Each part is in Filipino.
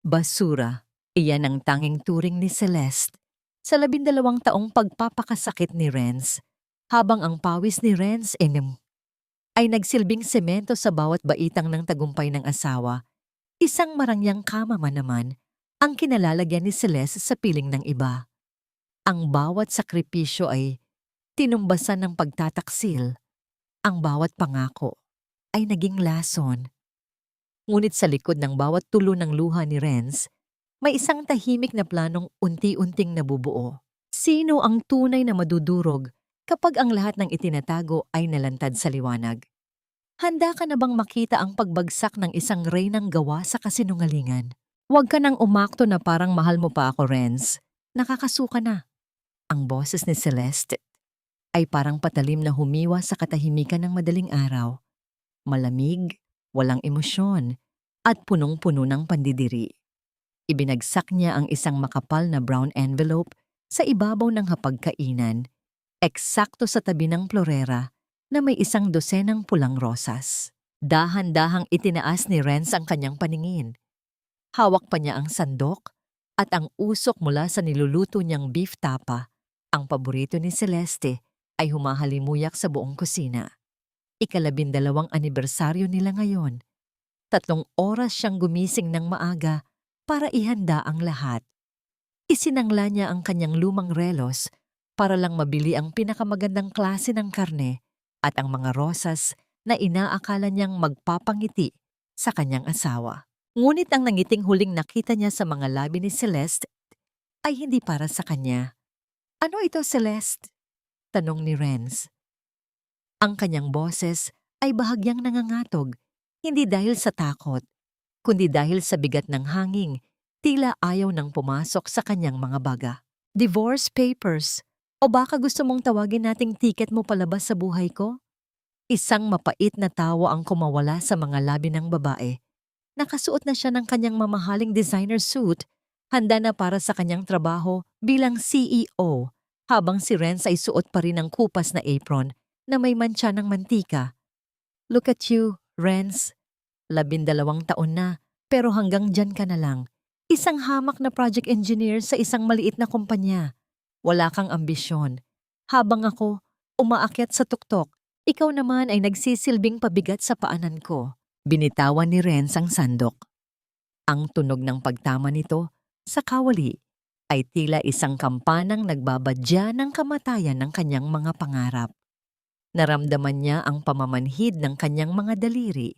Basura, iyan ang tanging turing ni Celeste sa 12 taong pagpapakasakit ni Renz, habang ang pawis ni Renz ay nagsilbing semento sa bawat baitang ng tagumpay ng asawa. Isang marangyang kama man naman ang kinalalagyan ni Celeste sa piling ng iba. Ang bawat sakripisyo ay tinumbasan ng pagtataksil. Ang bawat pangako ay naging lason. Ngunit sa likod ng bawat tulo ng luha ni Renz, may isang tahimik na planong unti-unting nabubuo. Sino ang tunay na madudurog kapag ang lahat ng itinatago ay nalantad sa liwanag? Handa ka na bang makita ang pagbagsak ng isang reynang gawa sa kasinungalingan? Huwag ka nang umakto na parang mahal mo pa ako, Renz. Nakakasuka na. Ang boses ni Celeste ay parang patalim na humiwa sa katahimikan ng madaling araw. Malamig, walang emosyon, at punong-puno ng pandidiri. Ibinagsak niya ang isang makapal na brown envelope sa ibabaw ng hapagkainan, eksakto sa tabi ng florera na may 12 pulang rosas. Dahan-dahang itinaas ni Renz ang kanyang paningin. Hawak pa niya ang sandok at ang usok mula sa niluluto niyang beef tapa, ang paborito ni Celeste, ay humahalimuyak sa buong kusina. 12 anibersaryo nila ngayon. 3 oras siyang gumising ng maaga para ihanda ang lahat. Isinangla niya ang kanyang lumang relos para lang mabili ang pinakamagandang klase ng karne at ang mga rosas na inaakala niyang magpapangiti sa kanyang asawa. Ngunit ang nangiting huling nakita niya sa mga labi ni Celeste ay hindi para sa kanya. "Ano ito, Celeste?" tanong ni Renz. Ang kanyang boses ay bahagyang nangangatog, hindi dahil sa takot, kundi dahil sa bigat ng hangin, tila ayaw nang pumasok sa kanyang mga baga. "Divorce papers. O baka gusto mong tawagin nating tiket mo palabas sa buhay ko?" Isang mapait na tawa ang kumawala sa mga labi ng babae. Nakasuot na siya ng kanyang mamahaling designer suit, handa na para sa kanyang trabaho bilang CEO, habang si Renz ay suot pa rin ang kupas na apron na may mantsa ng mantika. "Look at you, Renz. 12 taon na, pero hanggang dyan ka na lang. Isang hamak na project engineer sa isang maliit na kumpanya. Wala kang ambisyon. Habang ako, umaakyat sa tuktok, ikaw naman ay nagsisilbing pabigat sa paanan ko." Binitawan ni Renz ang sandok. Ang tunog ng pagtama nito sa kawali ay tila isang kampanang nagbabadya ng kamatayan ng kanyang mga pangarap. Naramdaman niya ang pamamanhid ng kanyang mga daliri.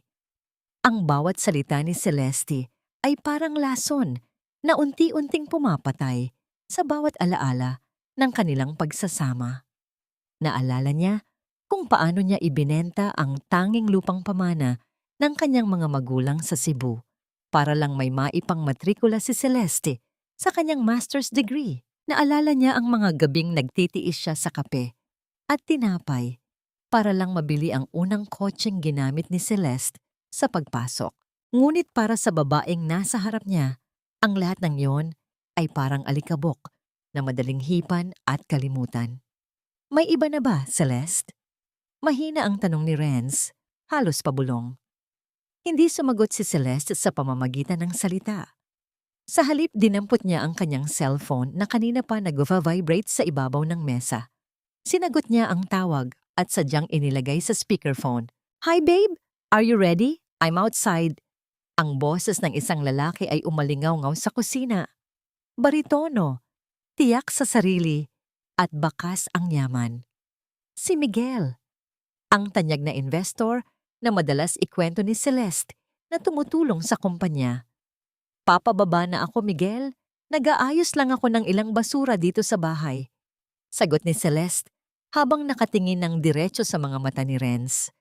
Ang bawat salita ni Celeste ay parang lason na unti-unting pumapatay sa bawat alaala ng kanilang pagsasama. Naalala niya kung paano niya ibinenta ang tanging lupang pamana ng kanyang mga magulang sa Cebu para lang may maipang matrikula si Celeste sa kanyang master's degree. Naalala niya ang mga gabing nagtitiis siya sa kape at tinapay para lang mabili ang unang kotseng ginamit ni Celeste sa pagpasok. Ngunit para sa babaeng nasa harap niya, ang lahat ng yon ay parang alikabok na madaling hipan at kalimutan. "May iba na ba, Celeste?" Mahina ang tanong ni Renz, halos pabulong. Hindi sumagot si Celeste sa pamamagitan ng salita. Sa halip, dinampot niya ang kanyang cellphone na kanina pa nag-vibrate sa ibabaw ng mesa. Sinagot niya ang tawag at sadyang inilagay sa speakerphone. "Hi babe, are you ready? I'm outside." Ang boses ng isang lalaki ay umalingaw-ngaw sa kusina. Baritono, tiyak sa sarili, at bakas ang yaman. Si Miguel, ang tanyag na investor na madalas ikwento ni Celeste na tumutulong sa kumpanya. "Papababa na ako, Miguel. Nag-aayos lang ako ng ilang basura dito sa bahay." Sagot ni Celeste habang nakatingin ng diretso sa mga mata ni Renz.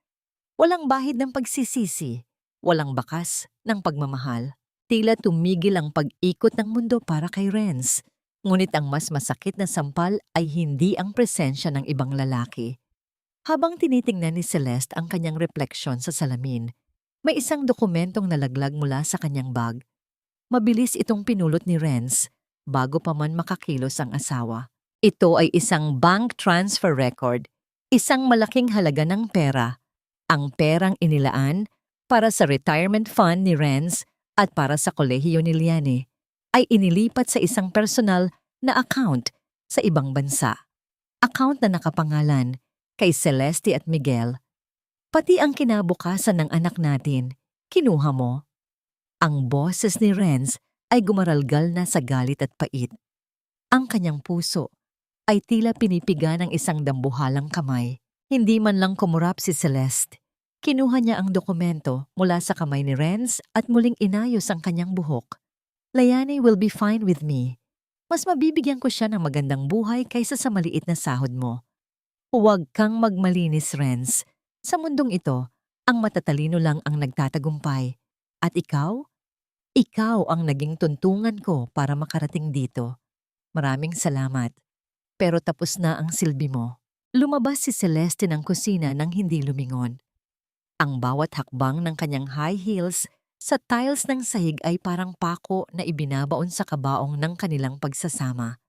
Walang bahid ng pagsisisi, walang bakas ng pagmamahal. Tila tumigil ang pag-ikot ng mundo para kay Renz. Ngunit ang mas masakit na sampal ay hindi ang presensya ng ibang lalaki. Habang tinitingnan ni Celeste ang kanyang refleksyon sa salamin, may isang dokumentong nalaglag mula sa kanyang bag. Mabilis itong pinulot ni Renz bago pa man makakilos ang asawa. Ito ay isang bank transfer record, isang malaking halaga ng pera, ang perang inilaan para sa retirement fund ni Renz At para sa kolehiyo ni Liane, ay inilipat sa isang personal na account sa ibang bansa. Account na nakapangalan kay Celeste at Miguel. Pati ang kinabukasan ng anak natin, kinuha mo. Ang boses ni Renz ay gumaralgal na sa galit at pait. Ang kanyang puso ay tila pinipiga ng isang dambuhalang kamay. Hindi man lang kumurap si Celeste. Kinuha niya ang dokumento mula sa kamay ni Renz at muling inayos ang kanyang buhok. Liane will be fine with me. Mas mabibigyan ko siya ng magandang buhay kaysa sa maliit na sahod mo. Huwag kang magmalinis, Renz. Sa mundong ito, ang matatalino lang ang nagtatagumpay. At ikaw? Ikaw ang naging tuntungan ko para makarating dito. Maraming salamat. Pero tapos na ang silbi mo. Lumabas si Celeste ng kusina nang hindi lumingon. Ang bawat hakbang ng kanyang high heels sa tiles ng sahig ay parang pako na ibinabaon sa kabaong ng kanilang pagsasama.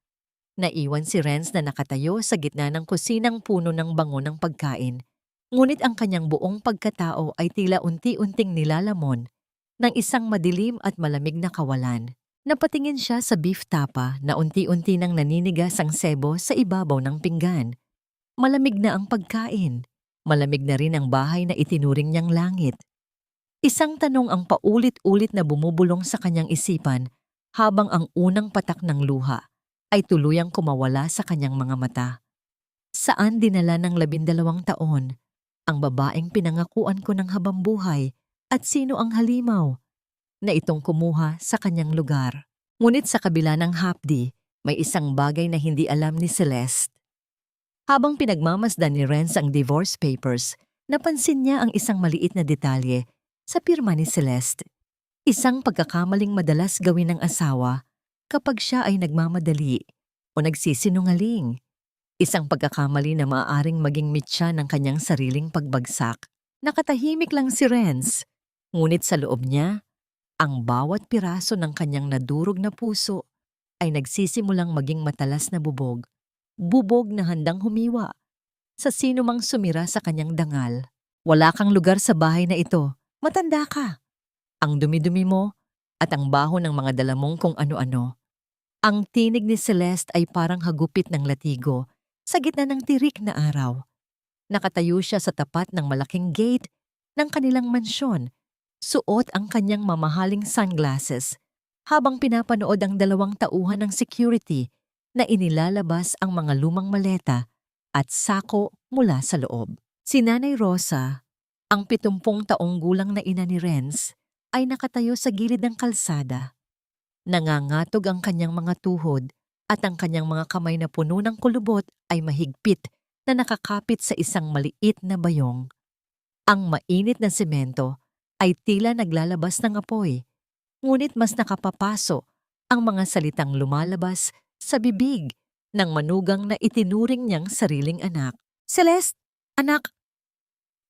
Naiwan si Renz na nakatayo sa gitna ng kusinang puno ng bango ng pagkain. Ngunit ang kanyang buong pagkatao ay tila unti-unting nilalamon ng isang madilim at malamig na kawalan. Napatingin siya sa beef tapa na unti-unti nang naninigas ang sebo sa ibabaw ng pinggan. Malamig na ang pagkain. Malamig na rin ang bahay na itinuring niyang langit. Isang tanong ang paulit-ulit na bumubulong sa kanyang isipan habang ang unang patak ng luha ay tuluyang kumawala sa kanyang mga mata. Saan dinala ng 12 taon ang babaeng pinangakuan ko ng habambuhay at sino ang halimaw na itong kumuha sa kanyang lugar? Ngunit sa kabila ng hapdi, may isang bagay na hindi alam ni Celeste. Habang pinagmamasdan ni Renz ang divorce papers, napansin niya ang isang maliit na detalye sa pirma ni Celeste. Isang pagkakamaling madalas gawin ng asawa kapag siya ay nagmamadali o nagsisinungaling. Isang pagkakamali na maaaring maging mitya ng kanyang sariling pagbagsak. Nakatahimik lang si Renz, ngunit sa loob niya, ang bawat piraso ng kanyang nadurog na puso ay nagsisimulang maging matalas na bubog. Bubog na handang humiwa sa sino mang sumira sa kanyang dangal. Wala kang lugar sa bahay na ito. Matanda ka. Ang dumi-dumi mo at ang baho ng mga dala mong kung ano-ano. Ang tinig ni Celeste ay parang hagupit ng latigo sa gitna ng tirik na araw. Nakatayo siya sa tapat ng malaking gate ng kanilang mansyon. Suot ang kanyang mamahaling sunglasses habang pinapanood ang 2 tauhan ng security na inilalabas ang mga lumang maleta at sako mula sa loob. Si Nanay Rosa, ang 70 taong gulang na ina ni Renz, ay nakatayo sa gilid ng kalsada. Nangangatog ang kanyang mga tuhod at ang kanyang mga kamay na puno ng kulubot ay mahigpit na nakakapit sa isang maliit na bayong. Ang mainit na semento ay tila naglalabas ng apoy, ngunit mas nakapapaso ang mga salitang lumalabas sa bibig ng manugang na itinuring niyang sariling anak. Celeste, anak,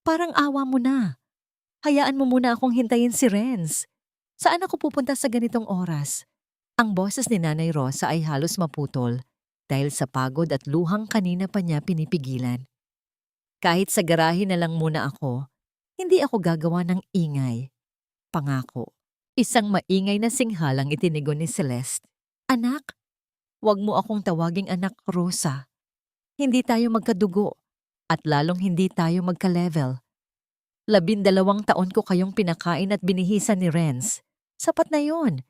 parang awa mo na. Hayaan mo muna akong hintayin si Renz. Saan ako pupunta sa ganitong oras? Ang boses ni Nanay Rosa ay halos maputol dahil sa pagod at luhang kanina pa niya pinipigilan. Kahit sa garahe na lang muna ako, hindi ako gagawa ng ingay. Pangako. Isang maingay na singhalang itinigon ni Celeste. Anak, huwag mo akong tawaging anak, Rosa. Hindi tayo magkadugo at lalong hindi tayo magka-level. 12 taon ko kayong pinakain at binihisan ni Renz. Sapat na yon.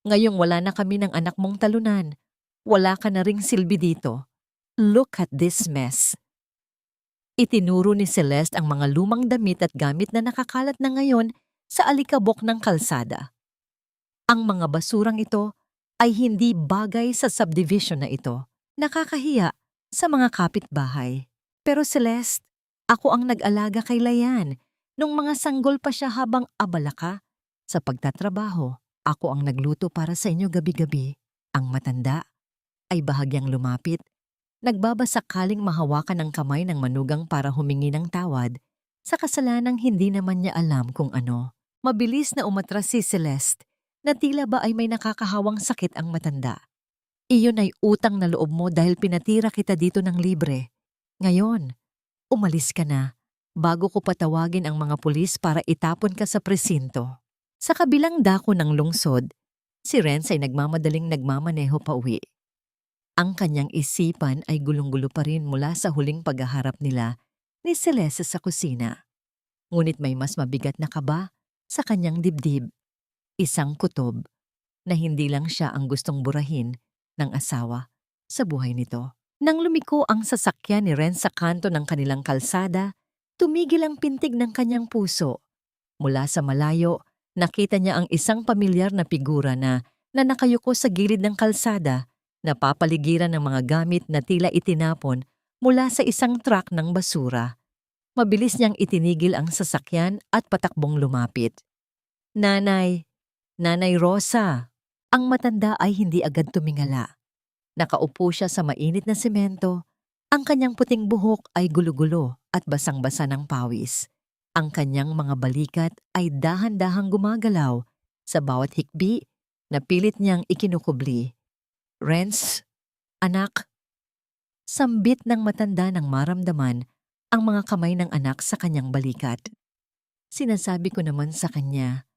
Ngayong wala na kami ng anak mong talunan. Wala ka na ring silbi dito. Look at this mess. Itinuro ni Celeste ang mga lumang damit at gamit na nakakalat na ngayon sa alikabok ng kalsada. Ang mga basurang ito ay hindi bagay sa subdivision na ito. Nakakahiya sa mga kapitbahay. Pero Celeste, ako ang nag-alaga kay Layan nung mga sanggol pa siya habang abala ka sa pagtatrabaho. Ako ang nagluto para sa inyo gabi-gabi. Ang matanda ay bahagyang lumapit. Nagbabasakaling mahawakan ang kamay ng manugang para humingi ng tawad sa kasalanang hindi naman niya alam kung ano. Mabilis na umatras si Celeste na tila ba ay may nakakahawang sakit ang matanda. Iyon ay utang na loob mo dahil pinatira kita dito ng libre. Ngayon, umalis ka na bago ko patawagin ang mga pulis para itapon ka sa presinto. Sa kabilang dako ng lungsod, si Renz ay nagmamadaling nagmamaneho pauwi. Ang kanyang isipan ay gulong-gulo pa rin mula sa huling paghaharap nila ni Celeste sa kusina. Ngunit may mas mabigat na kaba sa kanyang dibdib. Isang kutob na hindi lang siya ang gustong burahin ng asawa sa buhay nito. Nang lumiko ang sasakyan ni Renz sa kanto ng kanilang kalsada, tumigil ang pintig ng kanyang puso. Mula sa malayo, nakita niya ang isang pamilyar na figura na nakayuko sa gilid ng kalsada, napapaligiran ng mga gamit na tila itinapon mula sa isang truck ng basura. Mabilis niyang itinigil ang sasakyan at patakbong lumapit. Nanay, Nanay Rosa. Ang matanda ay hindi agad tumingala. Nakaupo siya sa mainit na semento. Ang kanyang puting buhok ay gulo-gulo at basang-basa ng pawis. Ang kanyang mga balikat ay dahan-dahang gumagalaw sa bawat hikbi na pilit niyang ikinukubli. Renz, anak. Sambit ng matanda nang maramdaman ang mga kamay ng anak sa kanyang balikat. Sinasabi ko naman sa kanya,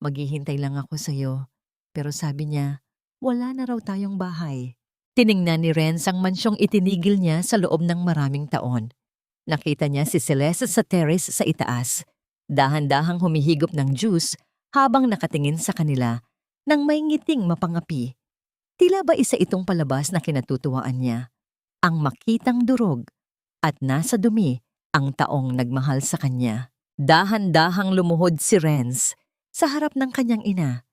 maghihintay lang ako sa'yo. Pero sabi niya, wala na raw tayong bahay. Tiningnan ni Renz ang mansyong itinigil niya sa loob ng maraming taon. Nakita niya si Celeste sa terrace sa itaas. Dahan-dahang humihigop ng juice habang nakatingin sa kanila nang may ngiting mapangapi. Tila ba isa itong palabas na kinatutuwaan niya? Ang makitang durog at nasa dumi ang taong nagmahal sa kanya. Dahan-dahang lumuhod si Renz sa harap ng kanyang ina.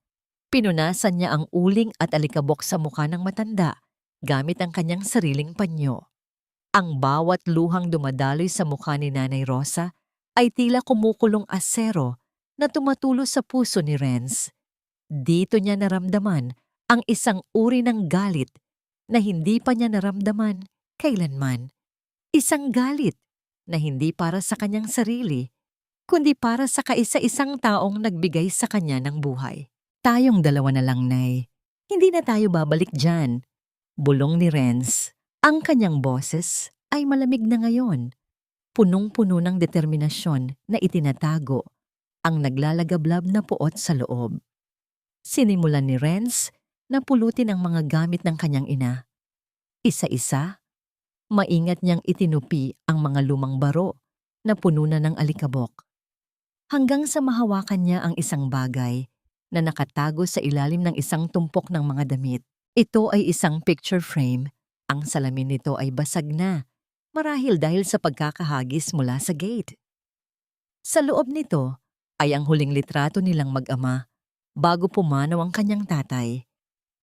Pinunasan niya ang uling at alikabok sa mukha ng matanda gamit ang kanyang sariling panyo. Ang bawat luhang dumadaloy sa mukha ni Nanay Rosa ay tila kumukulong asero na tumatulo sa puso ni Renz. Dito niya naramdaman ang isang uri ng galit na hindi pa niya naramdaman kailanman. Isang galit na hindi para sa kanyang sarili, kundi para sa kaisa-isang taong nagbigay sa kanya ng buhay. Tayong dalawa na lang, Nay. Hindi na tayo babalik dyan. Bulong ni Renz. Ang kanyang boses ay malamig na ngayon. Punong-puno ng determinasyon na itinatago ang naglalagablab na puot sa loob. Sinimulan ni Renz na pulutin ang mga gamit ng kanyang ina. Isa-isa, maingat niyang itinupi ang mga lumang baro na puno na ng alikabok. Hanggang sa mahawakan niya ang isang bagay na nakatago sa ilalim ng isang tumpok ng mga damit. Ito ay isang picture frame. Ang salamin nito ay basag na, marahil dahil sa pagkakahagis mula sa gate. Sa loob nito ay ang huling litrato nilang mag-ama bago pumanaw ang kanyang tatay,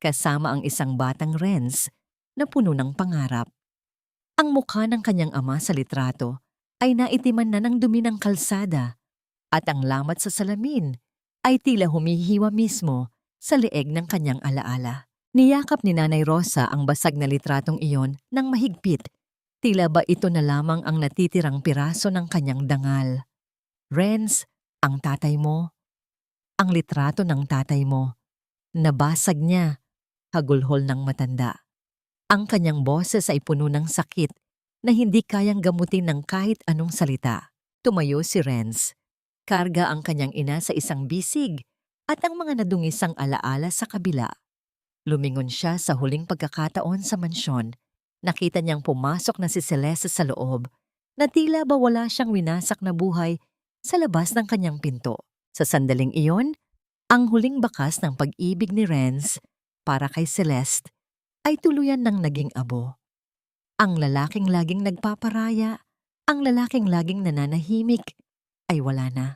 kasama ang isang batang Renz na puno ng pangarap. Ang mukha ng kanyang ama sa litrato ay naitiman na ng dumi ng kalsada at ang lamat sa salamin ay tila humihiwa mismo sa leeg ng kanyang alaala. Niyakap ni Nanay Rosa ang basag na litratong iyon ng mahigpit. Tila ba ito na lamang ang natitirang piraso ng kanyang dangal. Renz, ang tatay mo. Ang litrato ng tatay mo. Nabasag niya, hagulhol ng matanda. Ang kanyang boses ay puno ng sakit na hindi kayang gamutin ng kahit anong salita. Tumayo si Renz. Karga ang kanyang ina sa isang bisig at ang mga nadungisang alaala sa kabila. Lumingon siya sa huling pagkakataon sa mansyon. Nakita niyang pumasok na si Celeste sa loob na tila ba wala siyang winasak na buhay sa labas ng kanyang pinto. Sa sandaling iyon, ang huling bakas ng pag-ibig ni Renz para kay Celeste ay tuluyan ng naging abo. Ang lalaking laging nagpaparaya, ang lalaking laging nananahimik, ay wala na.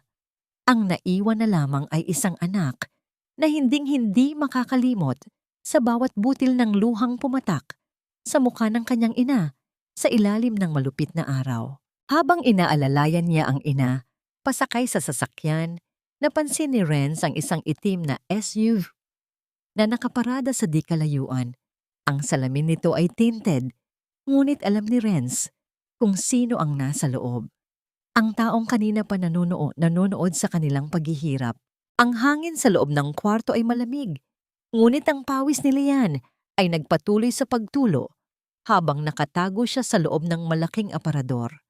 Ang naiwan na lamang ay isang anak na hinding-hindi makakalimot sa bawat butil ng luhang pumatak sa mukha ng kanyang ina sa ilalim ng malupit na araw. Habang inaalalayan niya ang ina, pasakay sa sasakyan, napansin ni Renz ang isang itim na SUV na nakaparada sa di kalayuan. Ang salamin nito ay tinted, ngunit alam ni Renz kung sino ang nasa loob. Ang taong kanina pa nanonood sa kanilang paghihirap. Ang hangin sa loob ng kwarto ay malamig, ngunit ang pawis ni Lian ay nagpatuloy sa pagtulo habang nakatago siya sa loob ng malaking aparador.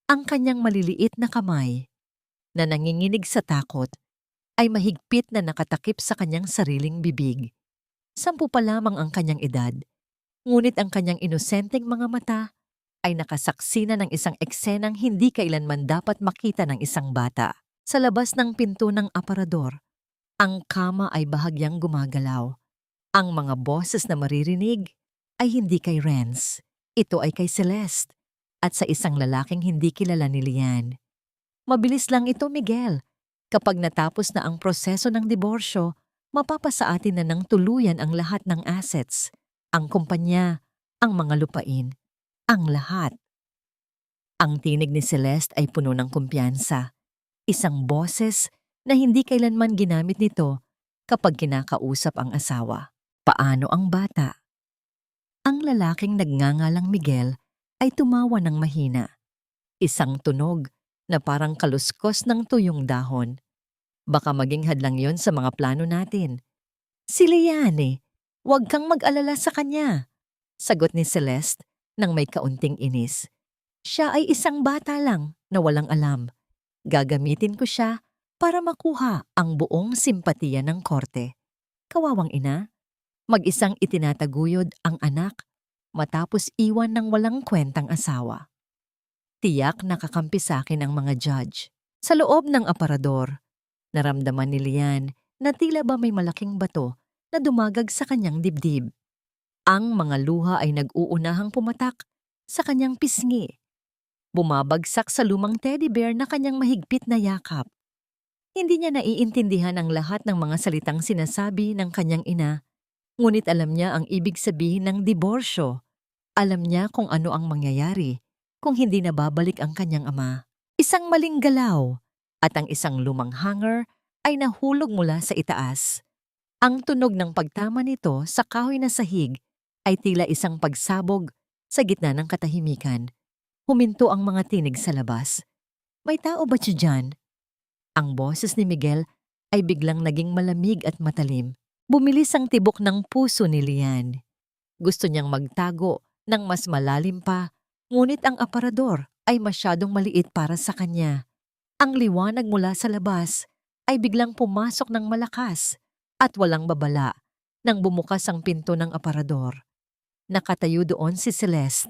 Ang kanyang maliliit na kamay na nanginginig sa takot ay mahigpit na nakatakip sa kanyang sariling bibig. 10 pa lamang ang kanyang edad, ngunit ang kanyang inosenteng mga mata ay nakasaksi na ng isang eksenang hindi kailanman dapat makita ng isang bata. Sa labas ng pinto ng aparador, ang kama ay bahagyang gumagalaw. Ang mga boses na maririnig ay hindi kay Renz. Ito ay kay Celeste at sa isang lalaking hindi kilala ni Lian. Mabilis lang ito, Miguel. Kapag natapos na ang proseso ng diborsyo, mapapasa atin na ng tuluyan ang lahat ng assets, ang kumpanya, ang mga lupain, ang lahat. Ang tinig ni Celeste ay puno ng kumpiyansa. Isang boses na hindi kailanman ginamit nito kapag kinakausap ang asawa. Paano ang bata? Ang lalaking nagngangalang Miguel ay tumawa ng mahina. Isang tunog na parang kaluskos ng tuyong dahon. Baka maging hadlang yon sa mga plano natin. Si Liane, huwag kang mag-alala sa kanya, sagot ni Celeste nang may kaunting inis. Siya ay isang bata lang na walang alam. Gagamitin ko siya para makuha ang buong simpatiya ng korte. Kawawang ina, mag-isang itinataguyod ang anak matapos iwan ng walang kwentang asawa. Tiyak nakakampi sa akin ang mga judge. Sa loob ng aparador, naramdaman ni Lian na tila ba may malaking bato na dumagag sa kanyang dibdib. Ang mga luha ay nag-uunahang pumatak sa kanyang pisngi. Bumabagsak sa lumang teddy bear na kanyang mahigpit na yakap. Hindi niya naiintindihan ang lahat ng mga salitang sinasabi ng kanyang ina, ngunit alam niya ang ibig sabihin ng diborsyo. Alam niya kung ano ang mangyayari kung hindi na babalik ang kanyang ama. Isang maling galaw at ang isang lumang hanger ay nahulog mula sa itaas. Ang tunog ng pagtama nito sa kahoy na sahig ay tila isang pagsabog sa gitna ng katahimikan. Huminto ang mga tinig sa labas. May tao ba siya dyan? Ang boses ni Miguel ay biglang naging malamig at matalim. Bumilis ang tibok ng puso ni Lian. Gusto niyang magtago ng mas malalim pa, ngunit ang aparador ay masyadong maliit para sa kanya. Ang liwanag mula sa labas ay biglang pumasok ng malakas at walang babala nang bumukas ang pinto ng aparador. Nakatayo doon si Celeste,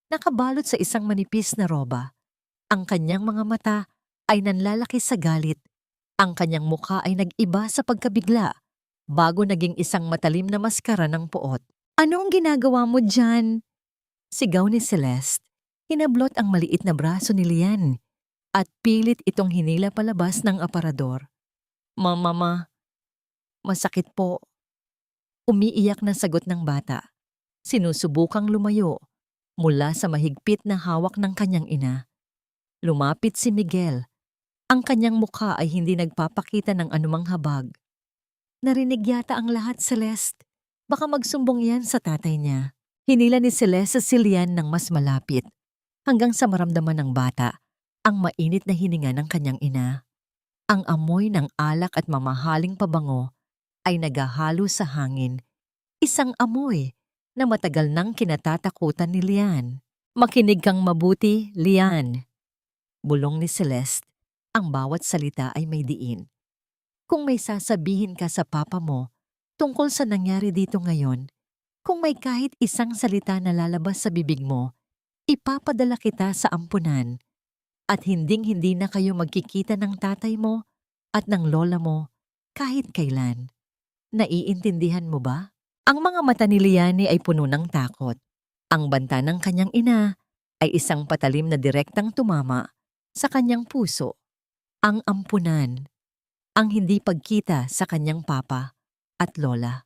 nakabalot sa isang manipis na roba. Ang kanyang mga mata ay nanlalaki sa galit. Ang kanyang mukha ay nag-iba sa pagkabigla bago naging isang matalim na maskara ng puot. Anong ginagawa mo dyan? Sigaw ni Celeste. Hinablot ang maliit na braso ni Lian at pilit itong hinila palabas ng aparador. Mama, masakit po. Umiiyak na sagot ng bata. Sinusubukang lumayo mula sa mahigpit na hawak ng kanyang ina. Lumapit si Miguel. Ang kanyang mukha ay hindi nagpapakita ng anumang habag. Narinig yata ang lahat, Celeste. Baka magsumbong yan sa tatay niya. Hinila ni Celeste si Lian ng mas malapit hanggang sa maramdaman ng bata ang mainit na hininga ng kanyang ina. Ang amoy ng alak at mamahaling pabango ay naghahalo sa hangin. Isang amoy na matagal nang kinatatakutan ni Lian. Makinig kang mabuti, Lian. Bulong ni Celeste, ang bawat salita ay may diin. Kung may sasabihin ka sa papa mo tungkol sa nangyari dito ngayon, kung may kahit isang salita na lalabas sa bibig mo, ipapadala kita sa ampunan at hinding-hindi na kayo magkikita ng tatay mo at ng lola mo kahit kailan. Naiintindihan mo ba? Ang mga mata ni Liane ay puno ng takot. Ang banta ng kanyang ina ay isang patalim na direktang tumama sa kanyang puso. Ang ampunan, ang hindi pagkita sa kanyang papa at lola.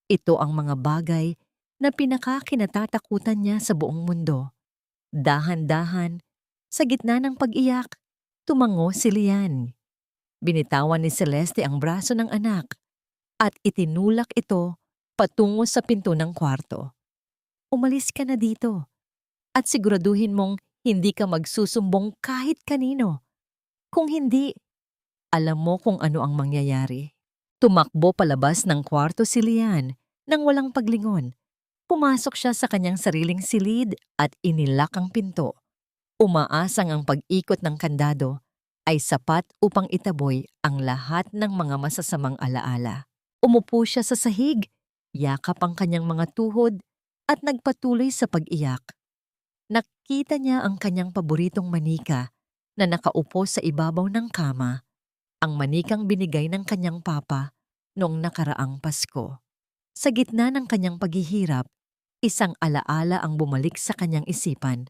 Ito ang mga bagay na pinakakinatatakutan niya sa buong mundo. Dahan-dahan, sa gitna ng pag-iyak, tumango si Lian. Binitawan ni Celeste ang braso ng anak at itinulak ito patungo sa pinto ng kwarto. Umalis ka na dito at siguraduhin mong hindi ka magsusumbong kahit kanino. Kung hindi, alam mo kung ano ang mangyayari. Tumakbo palabas ng kwarto si Lian nang walang paglingon. Pumasok siya sa kanyang sariling silid at inilak ang pinto. Umaasang ang pag-ikot ng kandado ay sapat upang itaboy ang lahat ng mga masasamang alaala. Umupo siya sa sahig, yakap ang kanyang mga tuhod at nagpatuloy sa pag-iyak. Nakita niya ang kanyang paboritong manika na nakaupo sa ibabaw ng kama, ang manikang binigay ng kanyang papa noong nakaraang Pasko. Sa gitna ng kanyang paghihirap, isang alaala ang bumalik sa kanyang isipan.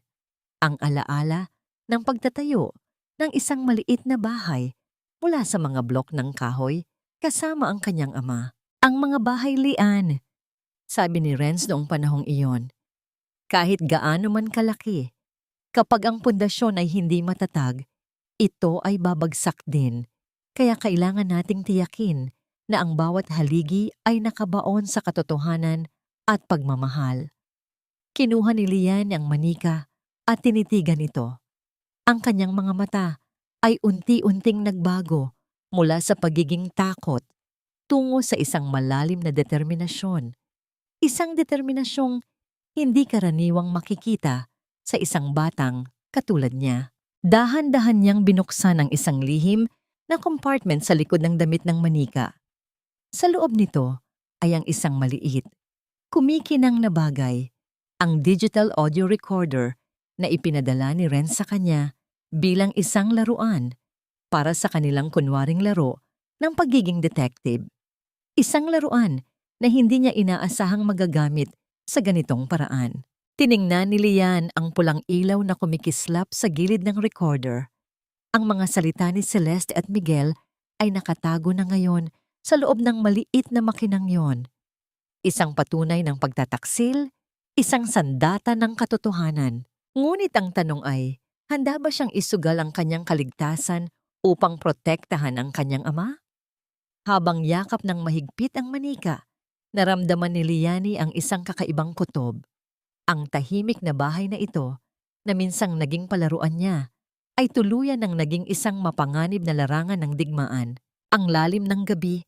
Ang alaala ng pagtatayo ng isang maliit na bahay mula sa mga blok ng kahoy kasama ang kanyang ama. Ang mga bahay lian, sabi ni Renz noong panahong iyon. Kahit gaano man kalaki, kapag ang pundasyon ay hindi matatag, ito ay babagsak din. Kaya kailangan nating tiyakin na ang bawat haligi ay nakabaon sa katotohanan at pagmamahal. Kinuha ni Lian ang manika at tinitigan ito. Ang kanyang mga mata ay unti-unting nagbago mula sa pagiging takot tungo sa isang malalim na determinasyon. Isang determinasyong hindi karaniwang makikita sa isang batang katulad niya. Dahan-dahan niyang binuksan ang isang lihim na compartment sa likod ng damit ng manika. Sa loob nito ay ang isang maliit, kumikinang na bagay, ang digital audio recorder na ipinadala ni Renz sa kanya bilang isang laruan para sa kanilang kunwaring laro ng pagiging detective. Isang laruan na hindi niya inaasahang magagamit sa ganitong paraan. Tiningnan ni Lian ang pulang ilaw na kumikislap sa gilid ng recorder. Ang mga salita ni Celeste at Miguel ay nakatago na ngayon sa loob ng maliit na makinang yon. Isang patunay ng pagtataksil, isang sandata ng katotohanan. Ngunit ang tanong ay, handa ba siyang isugal ang kanyang kaligtasan upang protektahan ang kanyang ama? Habang yakap ng mahigpit ang manika, naramdaman ni Liani ang isang kakaibang kutob. Ang tahimik na bahay na ito, na minsang naging palaruan niya, ay tuluyan ng naging isang mapanganib na larangan ng digmaan. Ang lalim ng gabi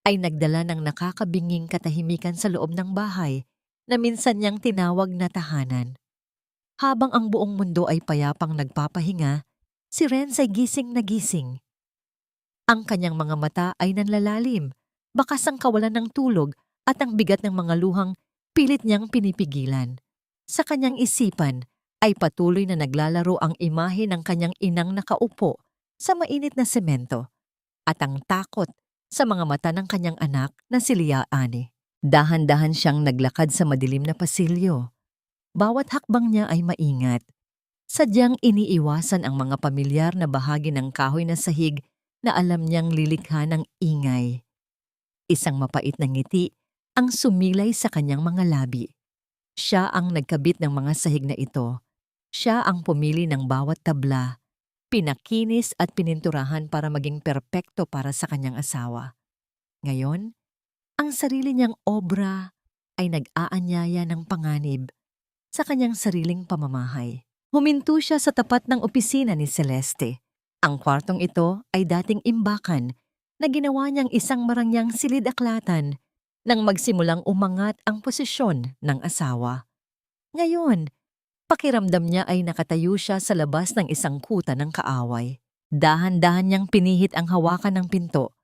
ay nagdala ng nakakabinging katahimikan sa loob ng bahay na minsan niyang tinawag na tahanan. Habang ang buong mundo ay payapang nagpapahinga, si Renz ay gising na gising. Ang kanyang mga mata ay nanlalalim, bakas ang kawalan ng tulog at ang bigat ng mga luhang pilit niyang pinipigilan. Sa kanyang isipan ay patuloy na naglalaro ang imahe ng kanyang inang nakaupo sa mainit na semento at ang takot sa mga mata ng kanyang anak na si Liane. Dahan-dahan siyang naglakad sa madilim na pasilyo. Bawat hakbang niya ay maingat. Sadyang iniiwasan ang mga pamilyar na bahagi ng kahoy na sahig na alam niyang lilikha ng ingay. Isang mapait na ngiti ang sumilay sa kanyang mga labi. Siya ang nagkabit ng mga sahig na ito. Siya ang pumili ng bawat tabla, pinakinis at pininturahan para maging perpekto para sa kanyang asawa. Ngayon, ang sarili niyang obra ay nag-aanyaya ng panganib sa kanyang sariling pamamahay. Huminto siya sa tapat ng opisina ni Celeste. Ang kwartong ito ay dating imbakan na ginawa niyang isang marangyang silid-aklatan nang magsimulang umangat ang posisyon ng asawa. Ngayon, pakiramdam niya ay nakatayo siya sa labas ng isang kuta ng kaaway. Dahan-dahan niyang pinihit ang hawakan ng pinto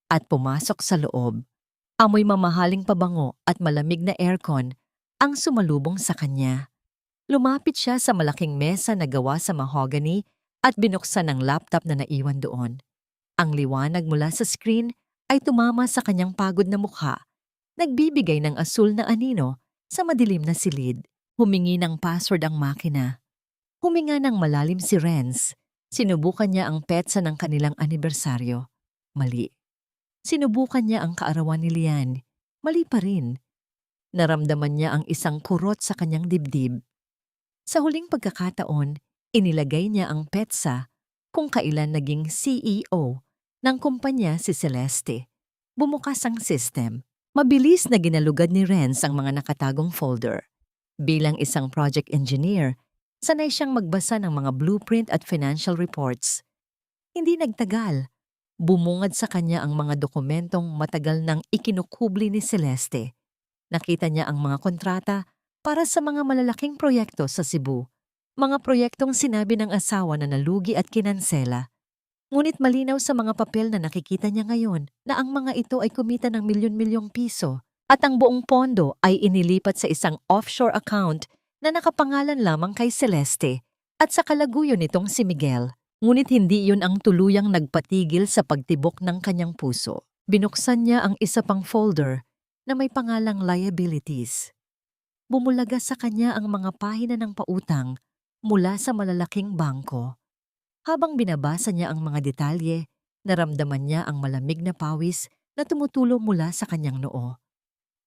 at pumasok sa loob. Amoy mamahaling pabango at malamig na aircon ang sumalubong sa kanya. Lumapit siya sa malaking mesa na gawa sa mahogany at binuksan ang laptop na naiwan doon. Ang liwanag mula sa screen ay tumama sa kanyang pagod na mukha, nagbibigay ng asul na anino sa madilim na silid. Humingi ng password ang makina. Huminga ng malalim si Renz. Sinubukan niya ang petsa ng kanilang anibersaryo. Mali. Sinubukan niya ang kaarawan ni Lian. Mali pa rin. Naramdaman niya ang isang kurot sa kanyang dibdib. Sa huling pagkakataon, inilagay niya ang petsa kung kailan naging CEO ng kumpanya si Celeste. Bumukas ang system. Mabilis na ginalugad ni Renz ang mga nakatagong folder. Bilang isang project engineer, sanay siyang magbasa ng mga blueprint at financial reports. Hindi nagtagal. Bumungad sa kanya ang mga dokumentong matagal nang ikinukubli ni Celeste. Nakita niya ang mga kontrata para sa mga malalaking proyekto sa Cebu. Mga proyektong sinabi ng asawa na nalugi at kinansela. Ngunit malinaw sa mga papel na nakikita niya ngayon na ang mga ito ay kumita ng milyon-milyong piso at ang buong pondo ay inilipat sa isang offshore account na nakapangalan lamang kay Celeste at sa kalaguyo nitong si Miguel. Ngunit hindi yun ang tuluyang nagpatigil sa pagtibok ng kanyang puso. Binuksan niya ang isa pang folder na may pangalang liabilities. Bumulaga sa kanya ang mga pahina ng pautang mula sa malalaking bangko. Habang binabasa niya ang mga detalye, naramdaman niya ang malamig na pawis na tumutulo mula sa kanyang noo.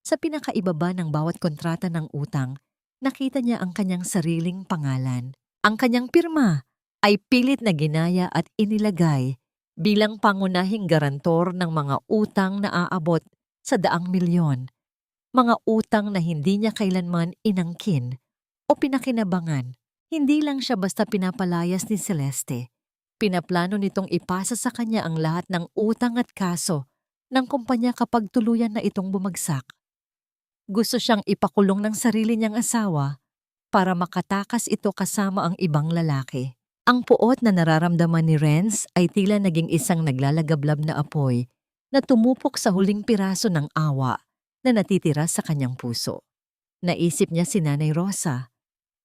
Sa pinakaibaba ng bawat kontrata ng utang, nakita niya ang kanyang sariling pangalan. Ang kanyang pirma ay pilit na ginaya at inilagay bilang pangunahing garantor ng mga utang na aabot sa daang milyon. Mga utang na hindi niya kailanman inangkin o pinakinabangan. Hindi lang siya basta pinapalayas ni Celeste. Pinaplano nitong ipasa sa kanya ang lahat ng utang at kaso ng kumpanya kapag tuluyan na itong bumagsak. Gusto siyang ipakulong ng sarili niyang asawa para makatakas ito kasama ang ibang lalaki. Ang puot na nararamdaman ni Renz ay tila naging isang naglalagablab na apoy na tumupok sa huling piraso ng awa na natitira sa kanyang puso. Naisip niya si Nanay Rosa.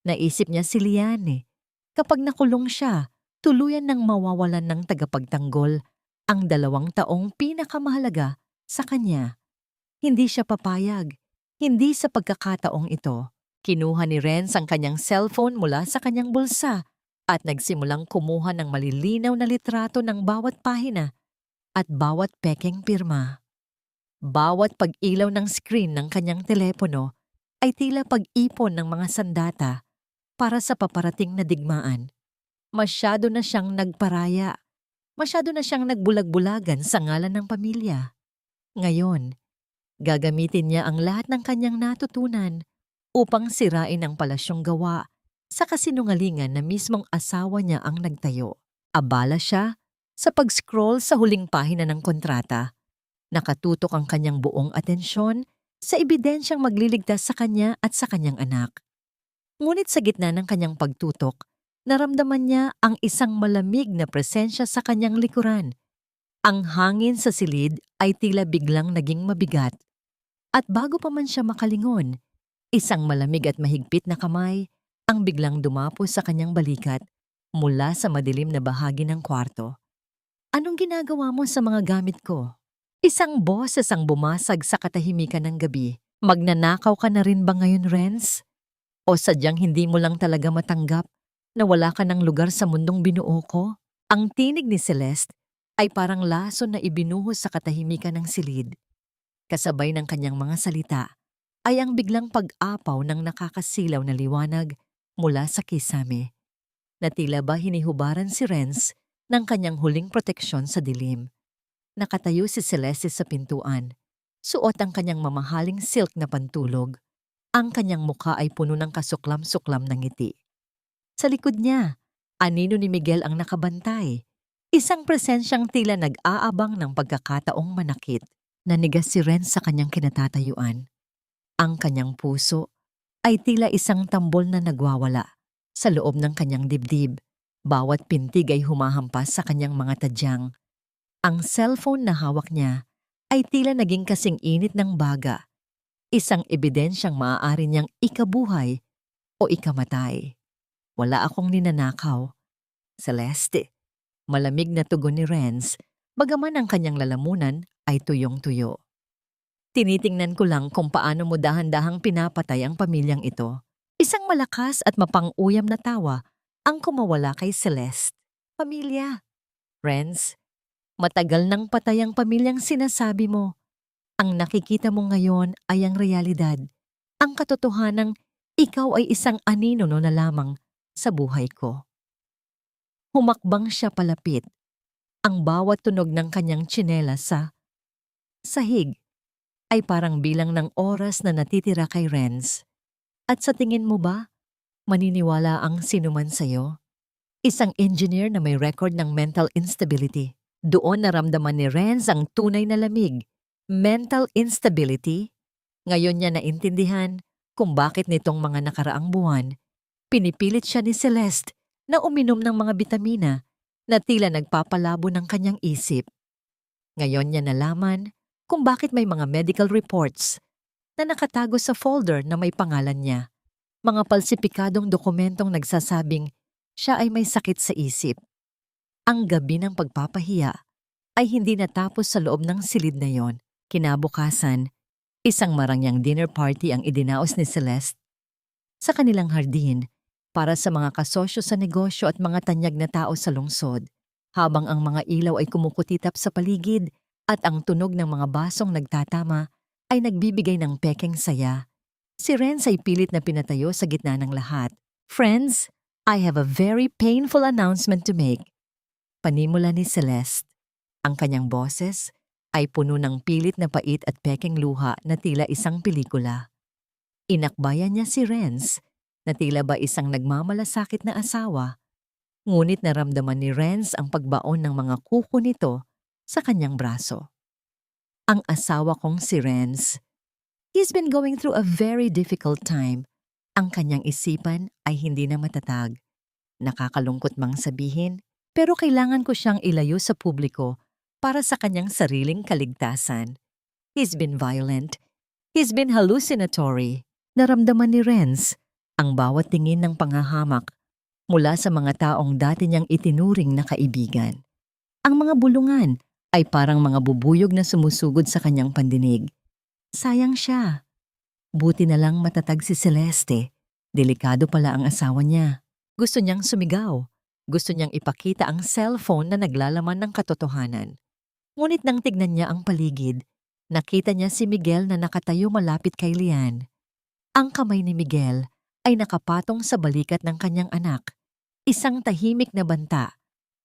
Naisip niya si Liane. Kapag nakulong siya, tuluyan ng mawawalan ng tagapagtanggol ang 2 taong pinakamahalaga sa kanya. Hindi siya papayag. Hindi sa pagkakataong ito. Kinuha ni Renz ang kanyang cellphone mula sa kanyang bulsa at nagsimulang kumuha ng malilinaw na litrato ng bawat pahina at bawat pekeng pirma. Bawat pag-ilaw ng screen ng kanyang telepono ay tila pag-ipon ng mga sandata para sa paparating na digmaan. Masyado na siyang nagparaya. Masyado na siyang nagbulag-bulagan sa ngalan ng pamilya. Ngayon, gagamitin niya ang lahat ng kanyang natutunan upang sirain ang palasyong gawa sa kasinungalingan na mismong asawa niya ang nagtayo. Abala siya sa pag-scroll sa huling pahina ng kontrata. Nakatutok ang kanyang buong atensyon sa ebidensyang magliligtas sa kanya at sa kanyang anak. Ngunit sa gitna ng kanyang pagtutok, naramdaman niya ang isang malamig na presensya sa kanyang likuran. Ang hangin sa silid ay tila biglang naging mabigat. At bago pa man siya makalingon, isang malamig at mahigpit na kamay ang biglang dumapo sa kanyang balikat mula sa madilim na bahagi ng kwarto. "Anong ginagawa mo sa mga gamit ko?" Isang boses ang bumasag sa katahimikan ng gabi. "Magnanakaw ka na rin ba ngayon, Renz? O sadyang hindi mo lang talaga matanggap na wala ka ng lugar sa mundong binuo ko?" Ang tinig ni Celeste ay parang lason na ibinuhos sa katahimikan ng silid. Kasabay ng kanyang mga salita ay ang biglang pag-apaw ng nakakasilaw na liwanag mula sa kisame. Na tila ba hinihubaran si Renz ng kanyang huling proteksyon sa dilim. Nakatayo si Celeste sa pintuan. Suot ang kanyang mamahaling silk na pantulog. Ang kanyang mukha ay puno ng kasuklam-suklam ng ngiti. Sa likod niya, anino ni Miguel ang nakabantay. Isang presensyang tila nag-aabang ng pagkakataong manakit. Nanigas si Renz sa kanyang kinatatayuan. Ang kanyang puso ay tila isang tambol na nagwawala sa loob ng kanyang dibdib. Bawat pintig ay humahampas sa kanyang mga tadyang. Ang cellphone na hawak niya ay tila naging kasing init ng baga. Isang ebidensyang maaari niyang ikabuhay o ikamatay. "Wala akong ninanakaw, Celeste." Malamig na tugon ni Renz, bagaman ang kanyang lalamunan ay tuyong-tuyo. "Tinitingnan ko lang kung paano mo dahan-dahang pinapatay ang pamilyang ito." Isang malakas at mapang-uyam na tawa ang kumawala kay Celeste. "Pamilya, Renz, matagal nang patay ang pamilyang sinasabi mo. Ang nakikita mo ngayon ay ang realidad. Ang katotohanang ikaw ay isang anino na lamang sa buhay ko." Humakbang siya palapit. Ang bawat tunog ng kanyang tsinelas sa sahig ay parang bilang ng oras na natitira kay Renz. At sa tingin mo ba, maniniwala ang sinuman sa'yo? Isang engineer na may record ng mental instability. Doon naramdaman ni Renz ang tunay na lamig. Mental instability? Ngayon niya naintindihan kung bakit nitong mga nakaraang buwan, pinipilit siya ni Celeste na uminom ng mga bitamina na tila nagpapalabo ng kanyang isip. Ngayon niya nalaman kung bakit may mga medical reports na nakatago sa folder na may pangalan niya. Mga palsipikadong dokumentong nagsasabing siya ay may sakit sa isip. Ang gabi ng pagpapahiya ay hindi natapos sa loob ng silid na yon. Kinabukasan, isang marangyang dinner party ang idinaos ni Celeste sa kanilang hardin para sa mga kasosyo sa negosyo at mga tanyag na tao sa lungsod. Habang ang mga ilaw ay kumukutitap sa paligid at ang tunog ng mga basong nagtatama ay nagbibigay ng pekeng saya, si Renz ay pilit na pinatayo sa gitna ng lahat. "Friends, I have a very painful announcement to make." Panimula ni Celeste. Ang kanyang boses ay puno ng pilit na pait at pekeng luha na tila isang pelikula. Inakbayan niya si Renz na tila ba isang nagmamalasakit na asawa, ngunit naramdaman ni Renz ang pagbaon ng mga kuko nito sa kanyang braso. Ang asawa kong si Renz, he's been going through a very difficult time. Ang kanyang isipan ay hindi na matatag. Nakakalungkot mang sabihin, pero kailangan ko siyang ilayo sa publiko para sa kanyang sariling kaligtasan. He's been violent. He's been hallucinatory. Naramdaman ni Renz ang bawat tingin ng panghahamak mula sa mga taong dati niyang itinuring na kaibigan. Ang mga bulungan ay parang mga bubuyog na sumusugod sa kanyang pandinig. Sayang siya. Buti na lang matatag si Celeste. Delikado pala ang asawa niya. Gusto niyang sumigaw. Gusto niyang ipakita ang cellphone na naglalaman ng katotohanan. Ngunit nang tignan niya ang paligid, nakita niya si Miguel na nakatayo malapit kay Lian. Ang kamay ni Miguel ay nakapatong sa balikat ng kanyang anak, isang tahimik na banta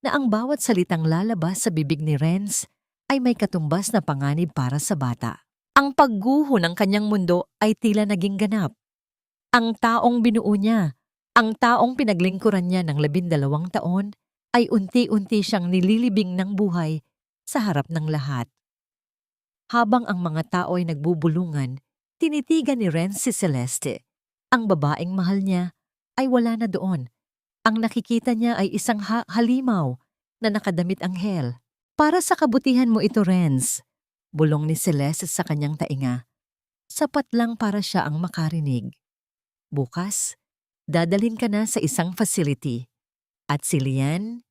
na ang bawat salitang lalabas sa bibig ni Renz ay may katumbas na panganib para sa bata. Ang pagguho ng kanyang mundo ay tila naging ganap. Ang taong binuo niya, ang taong pinaglingkuran niya ng 12 taon, ay unti-unti siyang nililibing ng buhay sa harap ng lahat. Habang ang mga tao ay nagbubulungan, tinitigan ni Renz si Celeste. Ang babaeng mahal niya ay wala na doon. Ang nakikita niya ay isang halimaw na nakadamit anghel. "Para sa kabutihan mo ito, Renz," bulong ni Celeste sa kanyang tainga. Sapat lang para siya ang makarinig. "Bukas, dadalhin ka na sa isang facility. At si Lian,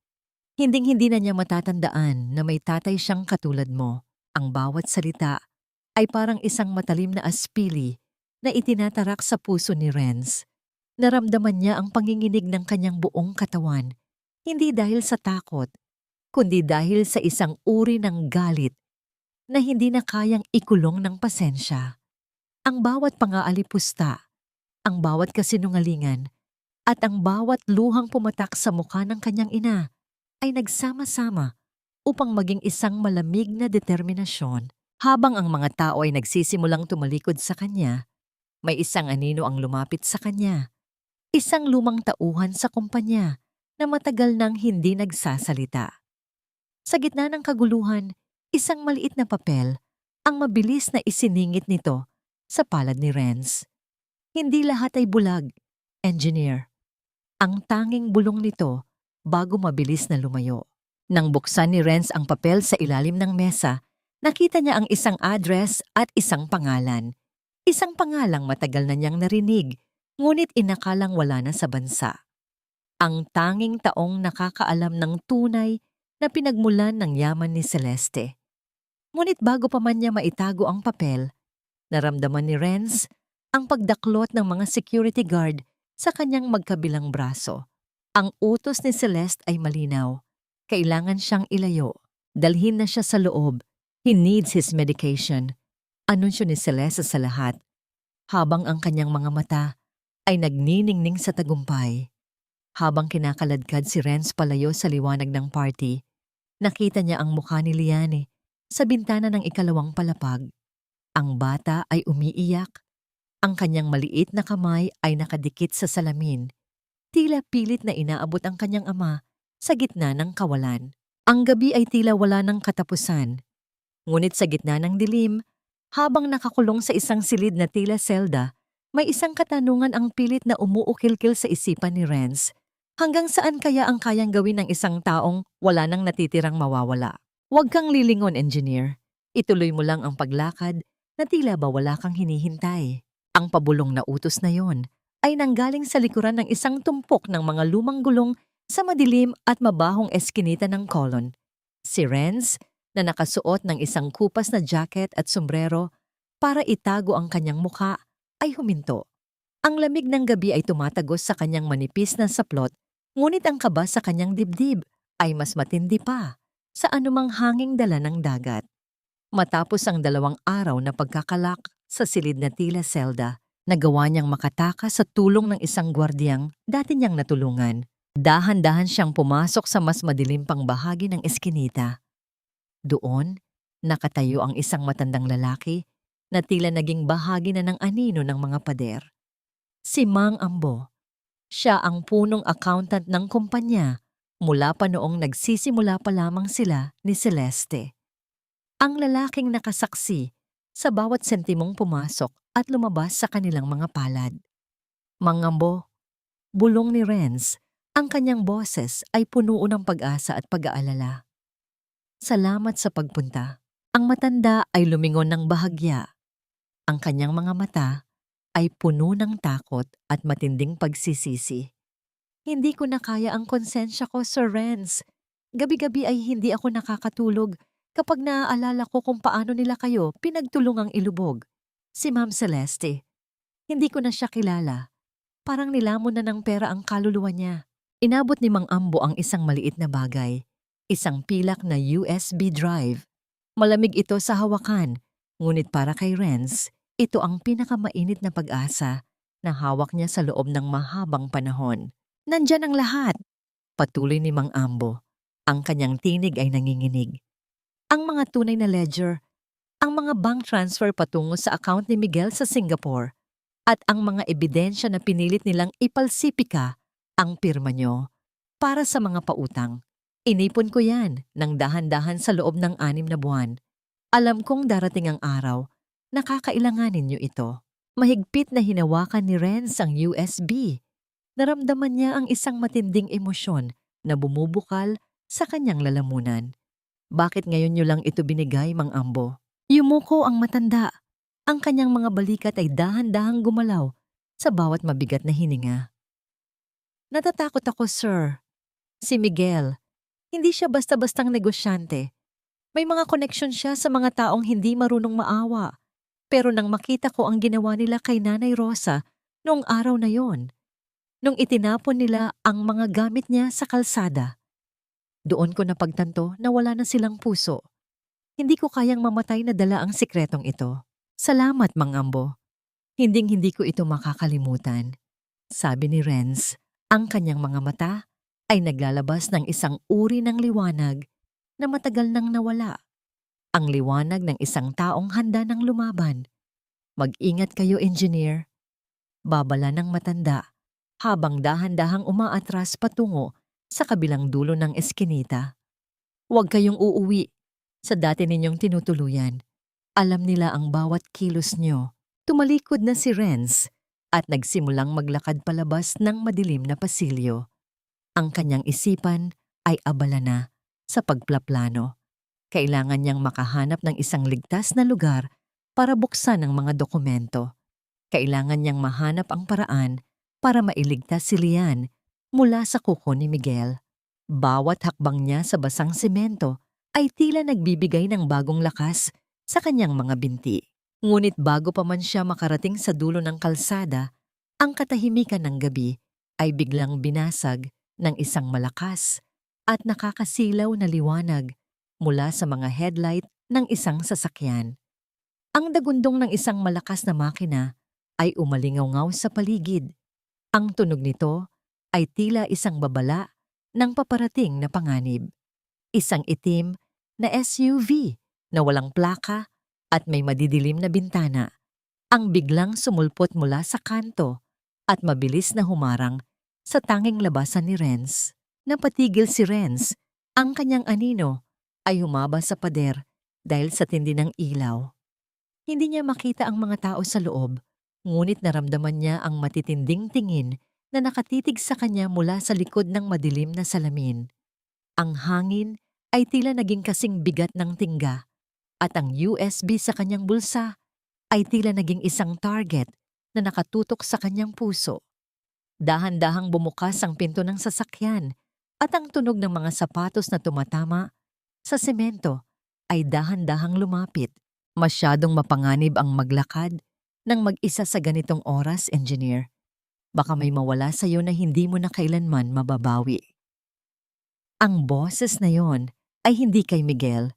hinding-hindi na niya matatandaan na may tatay siyang katulad mo." Ang bawat salita ay parang isang matalim na aspili na itinatarak sa puso ni Renz. Naramdaman niya ang panginginig ng kanyang buong katawan, hindi dahil sa takot, kundi dahil sa isang uri ng galit na hindi na kayang ikulong ng pasensya. Ang bawat pangaalipusta, ang bawat kasinungalingan, at ang bawat luhang pumatak sa mukha ng kanyang ina ay nagsama-sama upang maging isang malamig na determinasyon. Habang ang mga tao ay nagsisimulang tumalikod sa kanya, may isang anino ang lumapit sa kanya. Isang lumang tauhan sa kumpanya na matagal nang hindi nagsasalita. Sa gitna ng kaguluhan, isang maliit na papel ang mabilis na isiningit nito sa palad ni Renz. Hindi lahat ay bulag, engineer. Ang tanging bulong nito bago mabilis na lumayo. Nang buksan ni Renz ang papel sa ilalim ng mesa, nakita niya ang isang address at isang pangalan. Isang pangalang matagal na niyang narinig, ngunit inakalang wala na sa bansa. Ang tanging taong nakakaalam ng tunay na pinagmulan ng yaman ni Celeste. Ngunit bago pa man niya maitago ang papel, naramdaman ni Renz ang pagdaklot ng mga security guard sa kanyang magkabilang braso. Ang utos ni Celeste ay malinaw. Kailangan siyang ilayo. Dalhin na siya sa loob. He needs his medication. Anunsyo ni Celeste sa lahat, habang ang kanyang mga mata ay nagniningning sa tagumpay. Habang kinakaladkad si Renz palayo sa liwanag ng party, nakita niya ang mukha ni Liane sa bintana ng ikalawang palapag. Ang bata ay umiiyak. Ang kanyang maliit na kamay ay nakadikit sa salamin. Tila pilit na inaabot ang kanyang ama sa gitna ng kawalan. Ang gabi ay tila wala ng katapusan. Ngunit sa gitna ng dilim, habang nakakulong sa isang silid na tila selda, may isang katanungan ang pilit na umuukilkil sa isipan ni Renz. Hanggang saan kaya ang kayang gawin ng isang taong wala nang natitirang mawawala? Huwag kang lilingon, engineer. Ituloy mo lang ang paglakad na tila ba wala kang hinihintay. Ang pabulong na utos na yon ay nanggaling sa likuran ng isang tumpok ng mga lumang gulong sa madilim at mabahong eskinita ng kolon. Si Renz, na nakasuot ng isang kupas na jacket at sombrero para itago ang kanyang muka, ay huminto. Ang lamig ng gabi ay tumatagos sa kanyang manipis na saplot, ngunit ang kaba sa kanyang dibdib ay mas matindi pa sa anumang hanging dala ng dagat. Matapos ang 2 araw na pagkakalak sa silid na tila selda, nagawa niyang makatakas sa tulong ng isang gwardiyang dati niyang natulungan. Dahan-dahan siyang pumasok sa mas madilim pang bahagi ng eskinita. Doon, nakatayo ang isang matandang lalaki na tila naging bahagi na ng anino ng mga pader. Si Mang Ambo. Siya ang punong accountant ng kumpanya mula pa noong nagsisimula pa lamang sila ni Celeste. Ang lalaking nakasaksi sa bawat sentimong pumasok at lumabas sa kanilang mga palad. Mang Ambo, bulong ni Renz, ang kanyang boses ay puno ng pag-asa at pag-aalala. Salamat sa pagpunta. Ang matanda ay lumingon ng bahagya. Ang kanyang mga mata ay puno ng takot at matinding pagsisisi. Hindi ko na kaya ang konsensya ko, Sir Renz. Gabi-gabi ay hindi ako nakakatulog kapag naaalala ko kung paano nila kayo pinagtulungang ilubog. Si Ma'am Celeste. Hindi ko na siya kilala. Parang nilamon na ng pera ang kaluluwa niya. Inabot ni Mang Ambo ang isang maliit na bagay. Isang pilak na USB drive. Malamig ito sa hawakan, ngunit para kay Renz, ito ang pinakamainit na pag-asa na hawak niya sa loob ng mahabang panahon. Nandyan ang lahat. Patuloy ni Mang Ambo. Ang kanyang tinig ay nanginginig. Ang mga tunay na ledger, ang mga bank transfer patungo sa account ni Miguel sa Singapore, at ang mga ebidensya na pinilit nilang ipalsipika ang pirma nyo para sa mga pautang. Inipon ko yan ng dahan-dahan sa loob ng 6 na buwan. Alam kong darating ang araw na kakailanganin nyo ito. Mahigpit na hinawakan ni Renz ang USB. Naramdaman niya ang isang matinding emosyon na bumubukal sa kanyang lalamunan. Bakit ngayon nyo lang ito binigay, Mang Ambo? Yumuko ang matanda. Ang kanyang mga balikat ay dahan-dahang gumalaw sa bawat mabigat na hininga. Natatakot ako, sir. Si Miguel, hindi siya basta-bastang negosyante. May mga koneksyon siya sa mga taong hindi marunong maawa. Pero nang makita ko ang ginawa nila kay Nanay Rosa noong araw na yon, nung itinapon nila ang mga gamit niya sa kalsada, doon ko napagtanto na wala na silang puso. Hindi ko kayang mamatay na dala ang sikretong ito. Salamat, Mang Ambo. Hinding-hindi ko ito makakalimutan. Sabi ni Renz, ang kanyang mga mata ay naglalabas ng isang uri ng liwanag na matagal nang nawala. Ang liwanag ng isang taong handa ng lumaban. Mag-ingat kayo, engineer. Babala ng matanda habang dahan-dahang umaatras patungo sa kabilang dulo ng eskinita. Huwag kayong uuwi sa dati ninyong tinutuluyan. Alam nila ang bawat kilos nyo. Tumalikod na si Renz at nagsimulang maglakad palabas ng madilim na pasilyo. Ang kanyang isipan ay abala na sa pagplaplano. Kailangan niyang makahanap ng isang ligtas na lugar para buksan ang mga dokumento. Kailangan niyang mahanap ang paraan para mailigtas si Lian mula sa kuko ni Miguel. Bawat hakbang niya sa basang semento ay tila nagbibigay ng bagong lakas sa kanyang mga binti. Ngunit bago pa man siya makarating sa dulo ng kalsada, ang katahimikan ng gabi ay biglang binasag ng isang malakas at nakakasilaw na liwanag mula sa mga headlight ng isang sasakyan. Ang dagundong ng isang malakas na makina ay umalingaw-ngaw sa paligid. Ang tunog nito ay tila isang babala ng paparating na panganib. Isang itim na SUV na walang plaka at may madidilim na bintana ang biglang sumulpot mula sa kanto at mabilis na humarang sa tanging labasan ni Renz. Napatigil si Renz. Ang kanyang anino ay humaba sa pader dahil sa tindi ng ilaw. Hindi niya makita ang mga tao sa loob, ngunit naramdaman niya ang matitinding tingin na nakatitig sa kanya mula sa likod ng madilim na salamin. Ang hangin ay tila naging kasing bigat ng tingga at ang USB sa kanyang bulsa ay tila naging isang target na nakatutok sa kanyang puso. Dahan-dahang bumukas ang pinto ng sasakyan at ang tunog ng mga sapatos na tumatama sa semento ay dahan-dahang lumapit. Masyadong mapanganib ang maglakad ng mag-isa sa ganitong oras, engineer. Baka may mawala sa iyo na hindi mo na kailanman mababawi. Ang boses na yon ay hindi kay Miguel.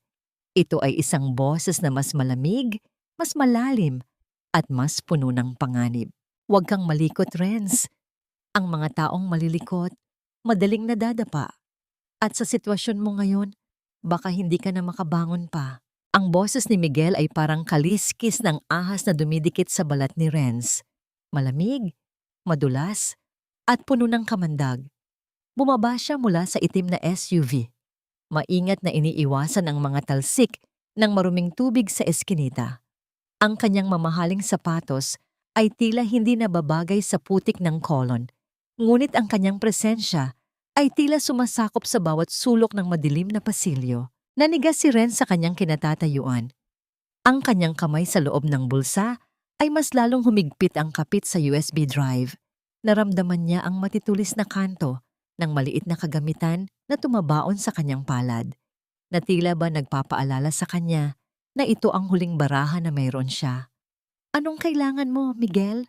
Ito ay isang boses na mas malamig, mas malalim, at mas puno ng panganib. Huwag kang malikot, Renz. Ang mga taong malilikot, madaling nadadapa. At sa sitwasyon mo ngayon, baka hindi ka na makabangon pa. Ang boses ni Miguel ay parang kaliskis ng ahas na dumidikit sa balat ni Renz. Malamig, madulas, at puno ng kamandag. Bumaba siya mula sa itim na SUV. Maingat na iniiwasan ang mga talsik ng maruming tubig sa eskinita. Ang kanyang mamahaling sapatos ay tila hindi nababagay sa putik ng kolon. Ngunit ang kanyang presensya ay tila sumasakop sa bawat sulok ng madilim na pasilyo. Nanigas si Renz sa kanyang kinatatayuan. Ang kanyang kamay sa loob ng bulsa ay mas lalong humigpit ang kapit sa USB drive. Naramdaman niya ang matitulis na kanto ng maliit na kagamitan na tumabaon sa kanyang palad, na tila ba nagpapaalala sa kanya na ito ang huling baraha na mayroon siya. "Anong kailangan mo, Miguel?"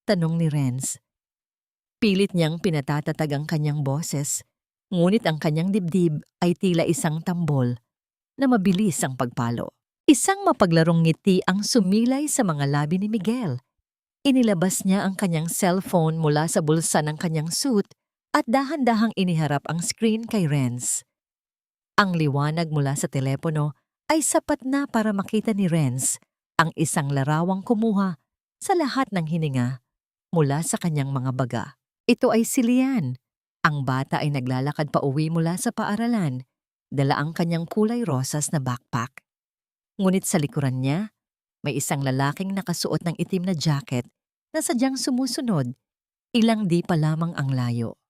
tanong ni Renz. Pilit niyang pinatatatag ang kanyang boses, ngunit ang kanyang dibdib ay tila isang tambol na mabilis ang pagpalo. Isang mapaglarong ngiti ang sumilay sa mga labi ni Miguel. Inilabas niya ang kanyang cellphone mula sa bulsa ng kanyang suit at dahan-dahang iniharap ang screen kay Renz. Ang liwanag mula sa telepono ay sapat na para makita ni Renz ang isang larawang kumuha sa lahat ng hininga mula sa kanyang mga baga. Ito ay si Lian. Ang bata ay naglalakad pa uwi mula sa paaralan, dala ang kanyang kulay rosas na backpack. Ngunit sa likuran niya, may isang lalaking nakasuot ng itim na jacket na sadyang sumusunod, ilang di pa lamang ang layo.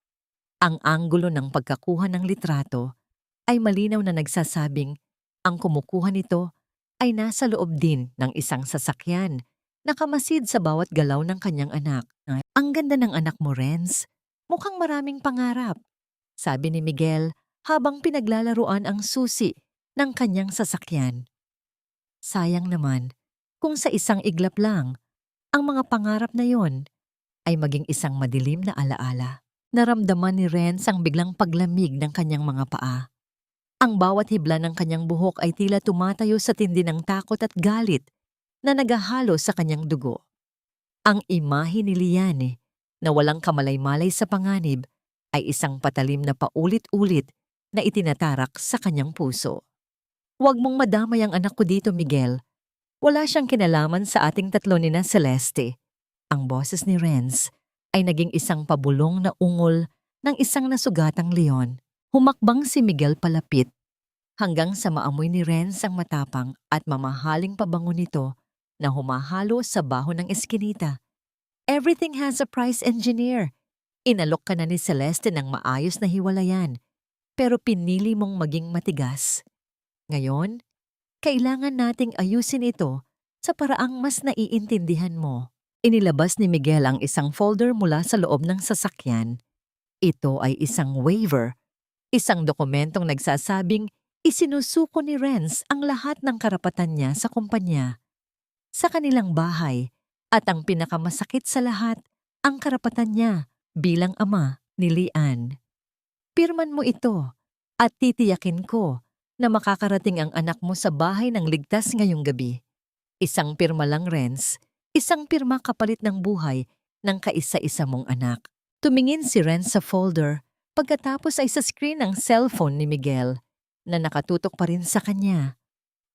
Ang anggulo ng pagkakuha ng litrato ay malinaw na nagsasabing ang kumukuha nito ay nasa loob din ng isang sasakyan, nakamasid sa bawat galaw ng kanyang anak. "Ang ganda ng anak mo, Renz. Mukhang maraming pangarap," sabi ni Miguel habang pinaglalaruan ang susi ng kanyang sasakyan. Sayang naman kung sa isang iglap lang, ang mga pangarap na yon ay maging isang madilim na alaala. Naramdaman ni Renz ang biglang paglamig ng kanyang mga paa. Ang bawat hibla ng kanyang buhok ay tila tumatayo sa tindi ng takot at galit na nagahalo sa kanyang dugo. Ang imahe ni Liane na walang kamalay-malay sa panganib ay isang patalim na paulit-ulit na itinatarak sa kanyang puso. "Huwag mong madamay ang anak ko dito, Miguel. Wala siyang kinalaman sa ating tatlo ni na Celeste." Ang boses ni Renz ay naging isang pabulong na ungol ng isang nasugatang leon. Humakbang si Miguel palapit hanggang sa maamoy ni Renz ang matapang at mamahaling pabango nito na humahalo sa baho ng eskinita. "Everything has a price, engineer. Inalok ka na ni Celeste ng maayos na hiwalayan, pero pinili mong maging matigas. Ngayon, kailangan nating ayusin ito sa paraang mas naiintindihan mo." Inilabas ni Miguel ang isang folder mula sa loob ng sasakyan. Ito ay isang waiver, isang dokumentong nagsasabing isinusuko ni Renz ang lahat ng karapatan niya sa kumpanya, sa kanilang bahay, at ang pinakamasakit sa lahat, ang karapatan niya bilang ama ni Lian. "Pirman mo ito at titiyakin ko na makakarating ang anak mo sa bahay ng ligtas ngayong gabi." Isang pirma lang, Renz. Isang pirma kapalit ng buhay ng kaisa-isa mong anak. Tumingin si Renz sa folder, pagkatapos ay sa screen ng cellphone ni Miguel na nakatutok pa rin sa kanya.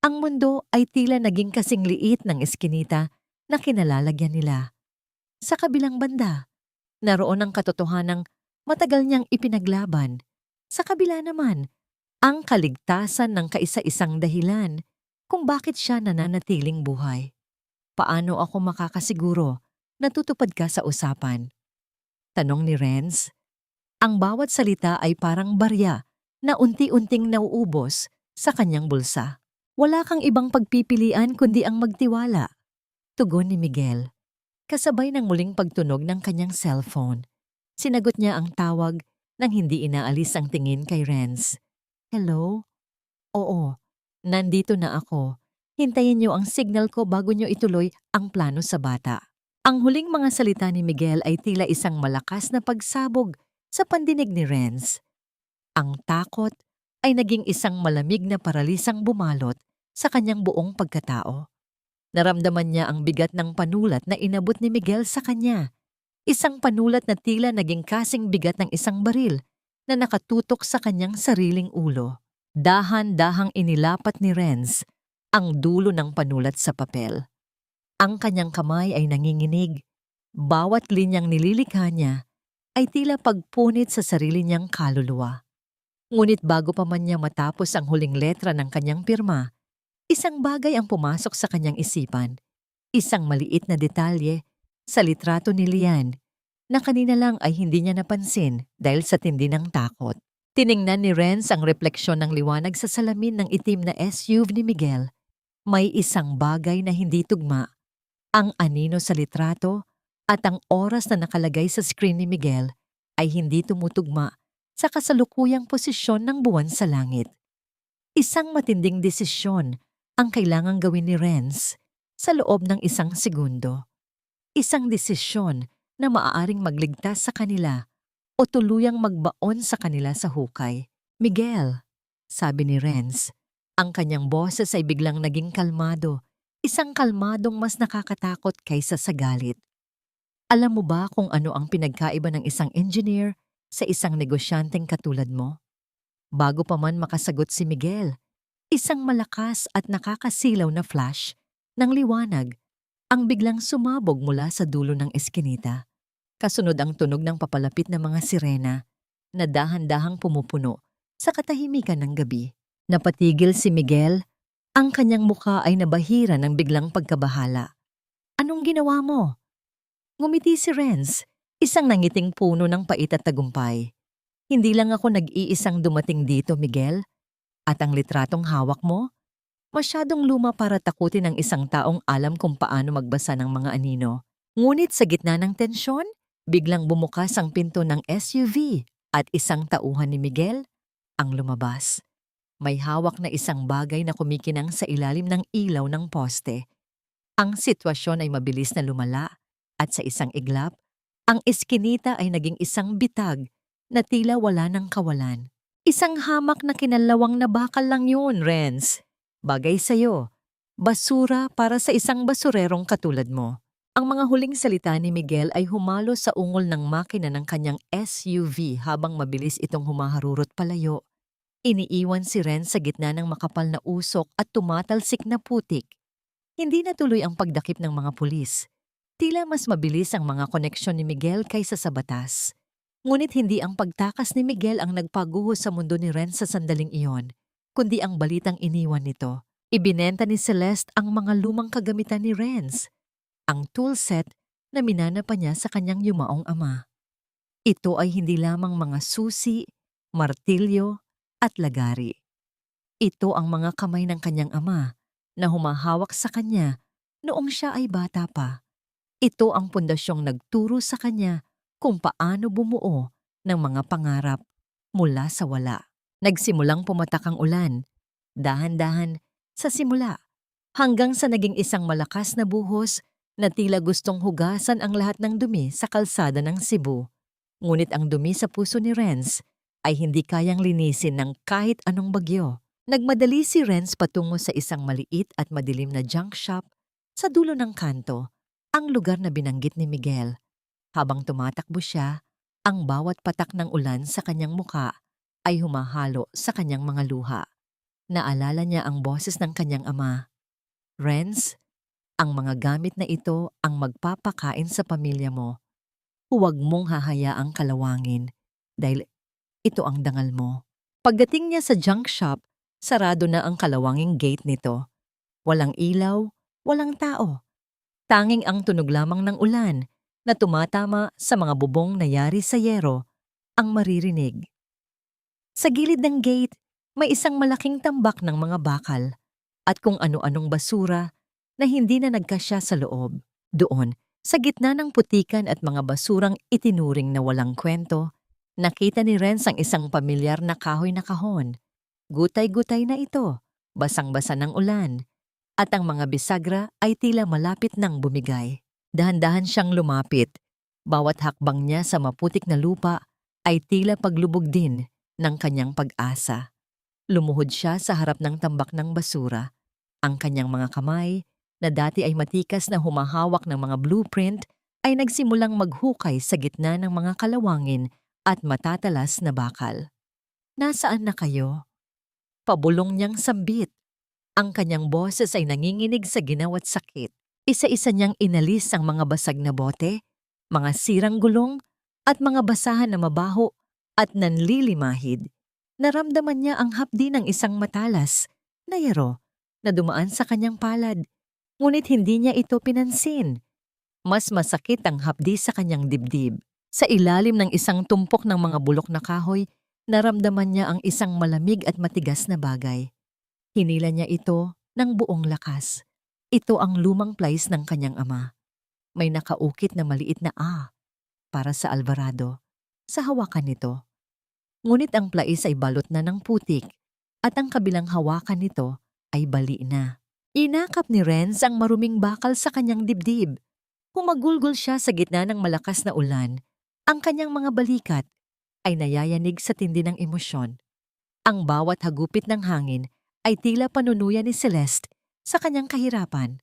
Ang mundo ay tila naging kasing liit ng eskinita na kinalalagyan nila. Sa kabilang banda, naroon ang katotohanang matagal niyang ipinaglaban. Sa kabila naman, ang kaligtasan ng kaisa-isang dahilan kung bakit siya nananatiling buhay. Paano ako makakasiguro na tutupad ka sa usapan? Tanong ni Renz. Ang bawat salita ay parang barya na unti-unting nauubos sa kanyang bulsa. Wala kang ibang pagpipilian kundi ang magtiwala. Tugon ni Miguel. Kasabay ng muling pagtunog ng kanyang cellphone, sinagot niya ang tawag nang hindi inaalis ang tingin kay Renz. Hello? Oo, nandito na ako. Hintayin niyo ang signal ko bago niyo ituloy ang plano sa bata. Ang huling mga salita ni Miguel ay tila isang malakas na pagsabog sa pandinig ni Renz. Ang takot ay naging isang malamig na paralisang bumalot sa kanyang buong pagkatao. Naramdaman niya ang bigat ng panulat na inabot ni Miguel sa kanya. Isang panulat na tila naging kasing bigat ng isang baril na nakatutok sa kanyang sariling ulo. Dahan-dahang inilapat ni Renz ang dulo ng panulat sa papel. Ang kanyang kamay ay nanginginig. Bawat linyang nililikha niya ay tila pagpunit sa sarili niyang kaluluwa. Ngunit bago pa man niya matapos ang huling letra ng kanyang pirma, isang bagay ang pumasok sa kanyang isipan. Isang maliit na detalye sa litrato ni Lian na kanina lang ay hindi niya napansin dahil sa tindi ng takot. Tiningnan ni Renz ang refleksyon ng liwanag sa salamin ng itim na SUV ni Miguel. May isang bagay na hindi tugma. Ang anino sa litrato at ang oras na nakalagay sa screen ni Miguel ay hindi tumutugma sa kasalukuyang posisyon ng buwan sa langit. Isang matinding desisyon ang kailangang gawin ni Renz sa loob ng isang segundo. Isang desisyon na maaaring magligtas sa kanila o tuluyang magbaon sa kanila sa hukay. Miguel, sabi ni Renz, ang kanyang boses ay biglang naging kalmado, isang kalmadong mas nakakatakot kaysa sa galit. Alam mo ba kung ano ang pinagkaiba ng isang engineer sa isang negosyanteng katulad mo? Bago pa man makasagot si Miguel, isang malakas at nakakasilaw na flash ng liwanag ang biglang sumabog mula sa dulo ng eskinita. Kasunod ang tunog ng papalapit na mga sirena na dahan-dahang pumupuno sa katahimikan ng gabi. Napatigil si Miguel, ang kanyang mukha ay nabahira ng biglang pagkabahala. Anong ginawa mo? Ngumiti si Renz, isang nangiting puno ng pait at tagumpay. Hindi lang ako nag-iisang dumating dito, Miguel. At ang litratong hawak mo? Masyadong luma para takutin ng isang taong alam kung paano magbasa ng mga anino. Ngunit sa gitna ng tensyon, biglang bumukas ang pinto ng SUV at isang tauhan ni Miguel ang lumabas. May hawak na isang bagay na kumikinang sa ilalim ng ilaw ng poste. Ang sitwasyon ay mabilis na lumala at sa isang iglap, ang eskinita ay naging isang bitag na tila wala ng kawalan. Isang hamak na kinalawang na bakal lang yun, Renz. Bagay sa'yo. Basura para sa isang basurerong katulad mo. Ang mga huling salita ni Miguel ay humalo sa ungol ng makina ng kanyang SUV habang mabilis itong humaharurot palayo. Iniiwan si Renz sa gitna ng makapal na usok at tumatalsik na putik. Hindi natuloy ang pagdakip ng mga pulis. Tila mas mabilis ang mga koneksyon ni Miguel kaysa sa batas. Ngunit hindi ang pagtakas ni Miguel ang nagpaguho sa mundo ni Renz sa sandaling iyon, kundi ang balitang iniwan nito. Ibinenta ni Celeste ang mga lumang kagamitan ni Renz, ang toolset na minana pa niya sa kanyang yumaong ama. Ito ay hindi lamang mga susi, martilyo, at lagari. Ito ang mga kamay ng kanyang ama na humahawak sa kanya noong siya ay bata pa. Ito ang pundasyong nagturo sa kanya kung paano bumuo ng mga pangarap mula sa wala. Nagsimulang pumatak ang ulan, dahan-dahan sa simula, hanggang sa naging isang malakas na buhos na tila gustong hugasan ang lahat ng dumi sa kalsada ng Cebu. Ngunit ang dumi sa puso ni Renz ay hindi kayang linisin ng kahit anong bagyo. Nagmadali si Renz patungo sa isang maliit at madilim na junk shop sa dulo ng kanto, ang lugar na binanggit ni Miguel. Habang tumatakbo siya, ang bawat patak ng ulan sa kanyang muka ay humahalo sa kanyang mga luha. Naalala niya ang boses ng kanyang ama. Renz, ang mga gamit na ito ang magpapakain sa pamilya mo. Huwag mong hahayaang kalawangin dahil ito ang dangal mo. Pagdating niya sa junk shop, sarado na ang kalawanging gate nito. Walang ilaw, walang tao. Tanging ang tunog lamang ng ulan na tumatama sa mga bubong na yari sa yero ang maririnig. Sa gilid ng gate, may isang malaking tambak ng mga bakal at kung ano-anong basura na hindi na nagkasya sa loob. Doon, sa gitna ng putikan at mga basurang itinuring na walang kwento, nakita ni Renz ang isang pamilyar na kahoy na kahon. Gutay-gutay na ito, basang-basa ng ulan, at ang mga bisagra ay tila malapit nang bumigay. Dahan-dahan siyang lumapit. Bawat hakbang niya sa maputik na lupa ay tila paglubog din ng kanyang pag-asa. Lumuhod siya sa harap ng tambak ng basura. Ang kanyang mga kamay, na dati ay matikas na humahawak ng mga blueprint, ay nagsimulang maghukay sa gitna ng mga kalawangin at matatalas na bakal. Nasaan na kayo? Pabulong niyang sambit. Ang kanyang boses ay nanginginig sa ginawa't sakit. Isa-isa niyang inalis ang mga basag na bote, mga sirang gulong, at mga basahan na mabaho at nanlilimahid. Naramdaman niya ang hapdi ng isang matalas na yero na dumaan sa kanyang palad, ngunit hindi niya ito pinansin. Mas masakit ang hapdi sa kanyang dibdib. Sa ilalim ng isang tumpok ng mga bulok na kahoy, naramdaman niya ang isang malamig at matigas na bagay. Hinila niya ito ng buong lakas. Ito ang lumang plies ng kanyang ama. May nakaukit na maliit na para sa Alvarado sa hawakan nito. Ngunit ang plies ay balot na ng putik at ang kabilang hawakan nito ay bali na. Inakap ni Renz ang maruming bakal sa kanyang dibdib. Humagulgol siya sa gitna ng malakas na ulan. Ang kanyang mga balikat ay nayayanig sa tindi ng emosyon. Ang bawat hagupit ng hangin ay tila panunuya ni Celeste sa kanyang kahirapan.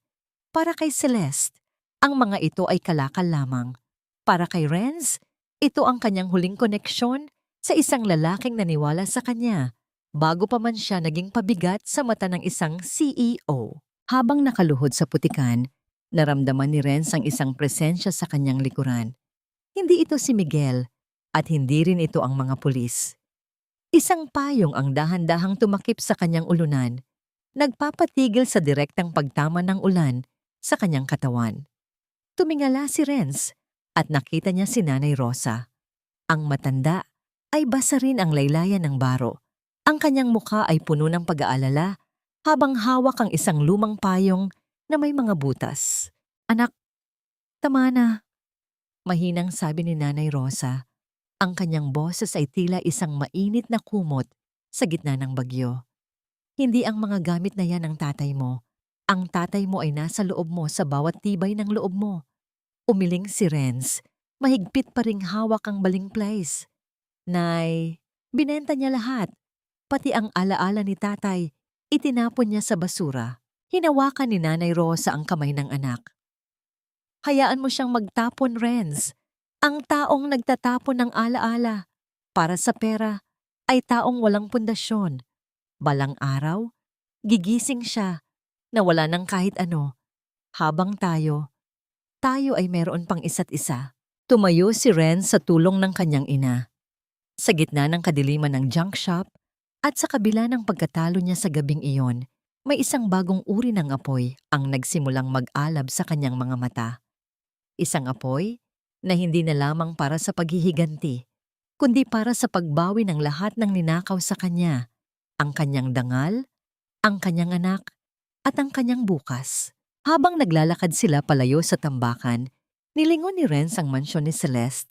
Para kay Celeste, ang mga ito ay kalakal lamang. Para kay Renz, ito ang kanyang huling koneksyon sa isang lalaking naniwala sa kanya bago pa man siya naging pabigat sa mata ng isang CEO. Habang nakaluhod sa putikan, naramdaman ni Renz ang isang presensya sa kanyang likuran. Hindi ito si Miguel at hindi rin ito ang mga pulis. Isang payong ang dahan-dahang tumakip sa kanyang ulunan, nagpapatigil sa direktang pagtama ng ulan sa kanyang katawan. Tumingala si Renz at nakita niya si Nanay Rosa. Ang matanda ay basa rin ang laylayan ng baro. Ang kanyang mukha ay puno ng pag-aalala habang hawak ang isang lumang payong na may mga butas. "Anak, tama na," mahinang sabi ni Nanay Rosa. Ang kanyang boses ay tila isang mainit na kumot sa gitna ng bagyo. "Hindi ang mga gamit na yan ang tatay mo. Ang tatay mo ay nasa loob mo sa bawat tibay ng loob mo." Umiling si Renz. Mahigpit pa ring hawak ang baling plies. "Nay, binenta niya lahat. Pati ang alaala ni tatay, itinapon niya sa basura." Hinawakan ni Nanay Rosa ang kamay ng anak. "Hayaan mo siyang magtapon, Renz. Ang taong nagtatapon ng alaala para sa pera ay taong walang pundasyon. Balang araw, gigising siya na wala ng kahit ano. Habang tayo ay meron pang isa't isa." Tumayo si Renz sa tulong ng kanyang ina. Sa gitna ng kadiliman ng junk shop at sa kabila ng pagkatalo niya sa gabing iyon, may isang bagong uri ng apoy ang nagsimulang mag-alab sa kanyang mga mata. Isang apoy na hindi na lamang para sa paghihiganti, kundi para sa pagbawi ng lahat ng ninakaw sa kanya, ang kanyang dangal, ang kanyang anak, at ang kanyang bukas. Habang naglalakad sila palayo sa tambakan, nilingon ni Renz ang mansyon ni Celeste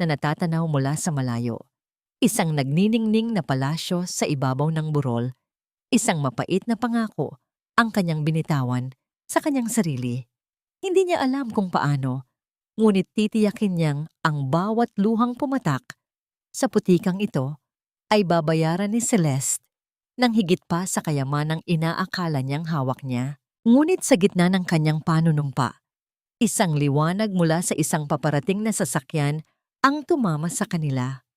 na natatanaw mula sa malayo. Isang nagniningning na palasyo sa ibabaw ng burol, isang mapait na pangako ang kanyang binitawan sa kanyang sarili. Hindi niya alam kung paano, ngunit titiyakin niyang ang bawat luhang pumatak sa putikang ito ay babayaran ni Celeste ng higit pa sa kayamanang inaakala niyang hawak niya. Ngunit sa gitna ng kanyang panunumpa, isang liwanag mula sa isang paparating na sasakyan ang tumama sa kanila.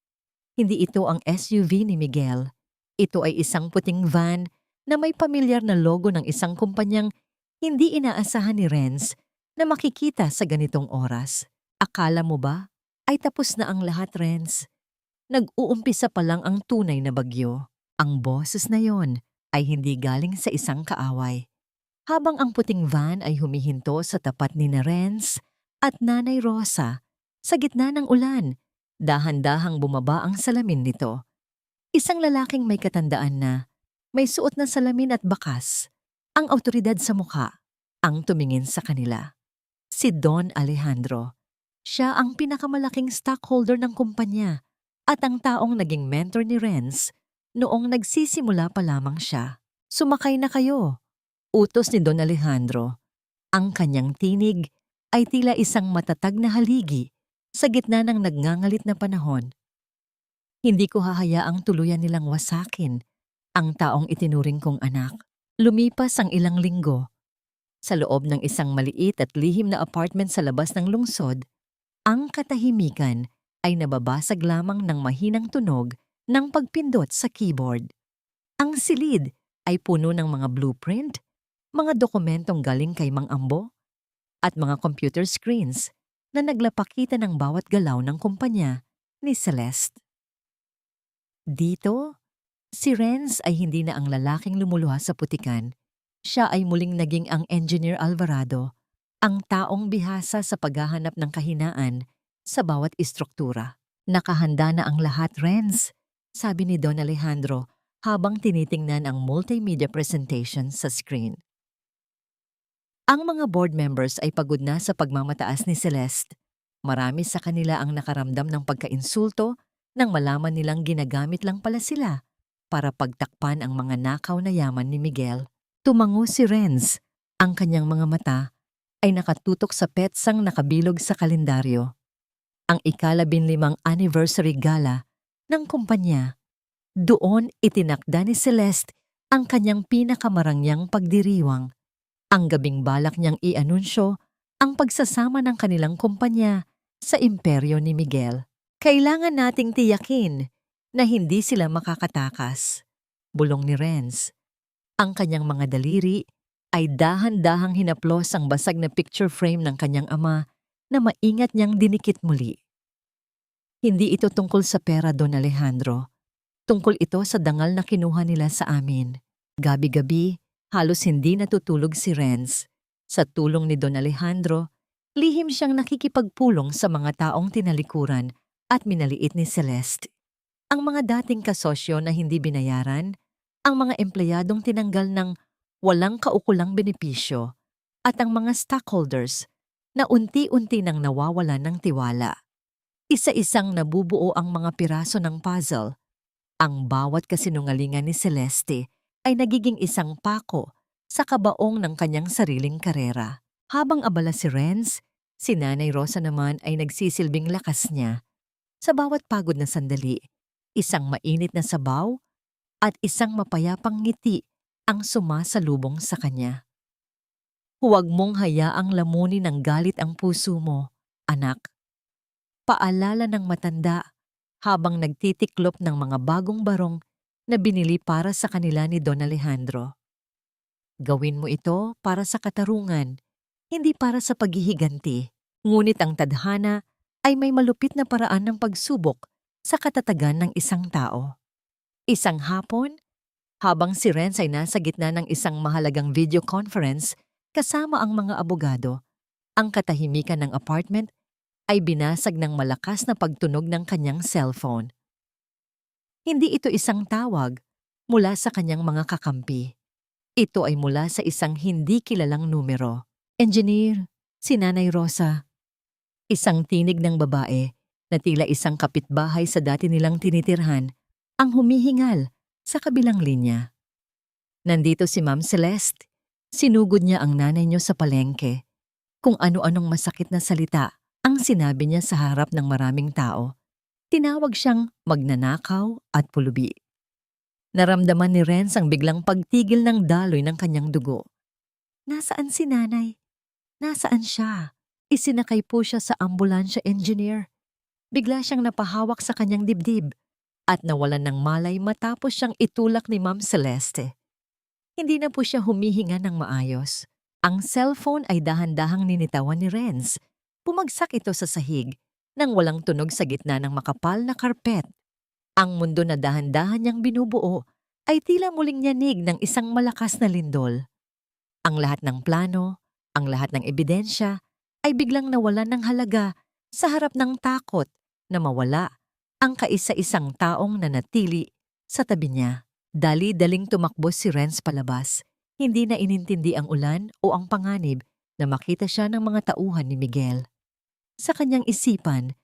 Hindi ito ang SUV ni Miguel. Ito ay isang puting van na may pamilyar na logo ng isang kumpanyang hindi inaasahan ni Renz na makikita sa ganitong oras. Akala mo ba ay tapos na ang lahat, Renz? Nag-uumpisa pa lang ang tunay na bagyo. Ang boses na yon ay hindi galing sa isang kaaway. Habang ang puting van ay humihinto sa tapat ni Renz, at Nanay Rosa sa gitna ng ulan. Dahan-dahang bumaba ang salamin nito. Isang lalaking may katandaan na may suot na salamin at bakas, ang awtoridad sa mukha, ang tumingin sa kanila. Si Don Alejandro. Siya ang pinakamalaking stockholder ng kumpanya at ang taong naging mentor ni Renz noong nagsisimula pa lamang siya. Sumakay na kayo. Utos ni Don Alejandro. Ang kanyang tinig ay tila isang matatag na haligi sa gitna ng nagngangalit na panahon. Hindi ko hahayaang tuluyan nilang wasakin ang taong itinuring kong anak. Lumipas ang ilang linggo. Sa loob ng isang maliit at lihim na apartment sa labas ng lungsod, ang katahimikan ay nababasag lamang ng mahinang tunog ng pagpindot sa keyboard. Ang silid ay puno ng mga blueprint, mga dokumentong galing kay Mang Ambo, at mga computer screens na naglapakita ng bawat galaw ng kumpanya ni Celeste. Dito, si Renz ay hindi na ang lalaking lumuluha sa putikan. Siya ay muling naging ang Engineer Alvarado, ang taong bihasa sa paghahanap ng kahinaan sa bawat istruktura. Nakahanda na ang lahat, Renz, sabi ni Don Alejandro habang tinitingnan ang multimedia presentation sa screen. Ang mga board members ay pagod na sa pagmamataas ni Celeste. Marami sa kanila ang nakaramdam ng pagkainsulto nang malaman nilang ginagamit lang pala sila para pagtakpan ang mga nakaw na yaman ni Miguel. Tumango si Renz. Ang kanyang mga mata ay nakatutok sa petsang nakabilog sa kalendaryo. Ang ika-15 anniversary gala ng kumpanya. Doon itinakda ni Celeste ang kanyang pinakamarangyang pagdiriwang. Ang gabing balak niyang i-anunsyo ang pagsasama ng kanilang kumpanya sa imperyo ni Miguel. Kailangan nating tiyakin na hindi sila makakatakas, bulong ni Renz. Ang kanyang mga daliri ay dahan-dahang hinaplos ang basag na picture frame ng kanyang ama na maingat niyang dinikit muli. Hindi ito tungkol sa pera, Don Alejandro. Tungkol ito sa dangal na kinuha nila sa amin. Gabi-gabi, halos hindi natutulog si Renz. Sa tulong ni Don Alejandro, lihim siyang nakikipagpulong sa mga taong tinalikuran at minaliit ni Celeste. Ang mga dating kasosyo na hindi binayaran, ang mga empleyadong tinanggal ng walang kaukulang benepisyo, at ang mga stockholders na unti-unti nang nawawalan ng tiwala. Isa-isang nabubuo ang mga piraso ng puzzle. Ang bawat kasinungalingan ni Celeste ay nagiging isang pako sa kabaong ng kanyang sariling karera. Habang abala si Renz, si Nanay Rosa naman ay nagsisilbing lakas niya. Sa bawat pagod na sandali, isang mainit na sabaw at isang mapayapang ngiti ang sumasalubong sa kanya. Huwag mong hayaang lamunin ng galit ang puso mo, anak. Paalala ng matanda habang nagtitiklop ng mga bagong barong na binili para sa kanila ni Don Alejandro. Gawin mo ito para sa katarungan, hindi para sa paghihiganti. Ngunit ang tadhana ay may malupit na paraan ng pagsubok sa katatagan ng isang tao. Isang hapon, habang si Renz ay nasa gitna ng isang mahalagang video conference kasama ang mga abogado, ang katahimikan ng apartment ay binasag ng malakas na pagtunog ng kanyang cellphone. Hindi ito isang tawag mula sa kanyang mga kakampi. Ito ay mula sa isang hindi kilalang numero. Engineer, si Nanay Rosa. Isang tinig ng babae na tila isang kapitbahay sa dati nilang tinitirhan ang humihingal sa kabilang linya. Nandito si Ma'am Celeste. Sinugod niya ang nanay niyo sa palengke. Kung ano-anong masakit na salita ang sinabi niya sa harap ng maraming tao. Tinawag siyang magnanakaw at pulubi. Naramdaman ni Renz ang biglang pagtigil ng daloy ng kanyang dugo. Nasaan si nanay? Nasaan siya? Isinakay po siya sa ambulansya, engineer. Bigla siyang napahawak sa kanyang dibdib at nawalan ng malay matapos siyang itulak ni Ma'am Celeste. Hindi na po siya humihinga ng maayos. Ang cellphone ay dahan-dahang ninitawan ni Renz. Pumagsak ito sa sahig nang walang tunog sa gitna ng makapal na karpet. Ang mundo na dahan-dahan niyang binubuo ay tila muling yanig ng isang malakas na lindol. Ang lahat ng plano, ang lahat ng ebidensya, ay biglang nawalan ng halaga sa harap ng takot na mawala ang kaisa-isang taong nanatili sa tabi niya. Dali-daling tumakbo si Renz palabas. Hindi na inintindi ang ulan o ang panganib na makita siya ng mga tauhan ni Miguel. Sa kanyang isipan,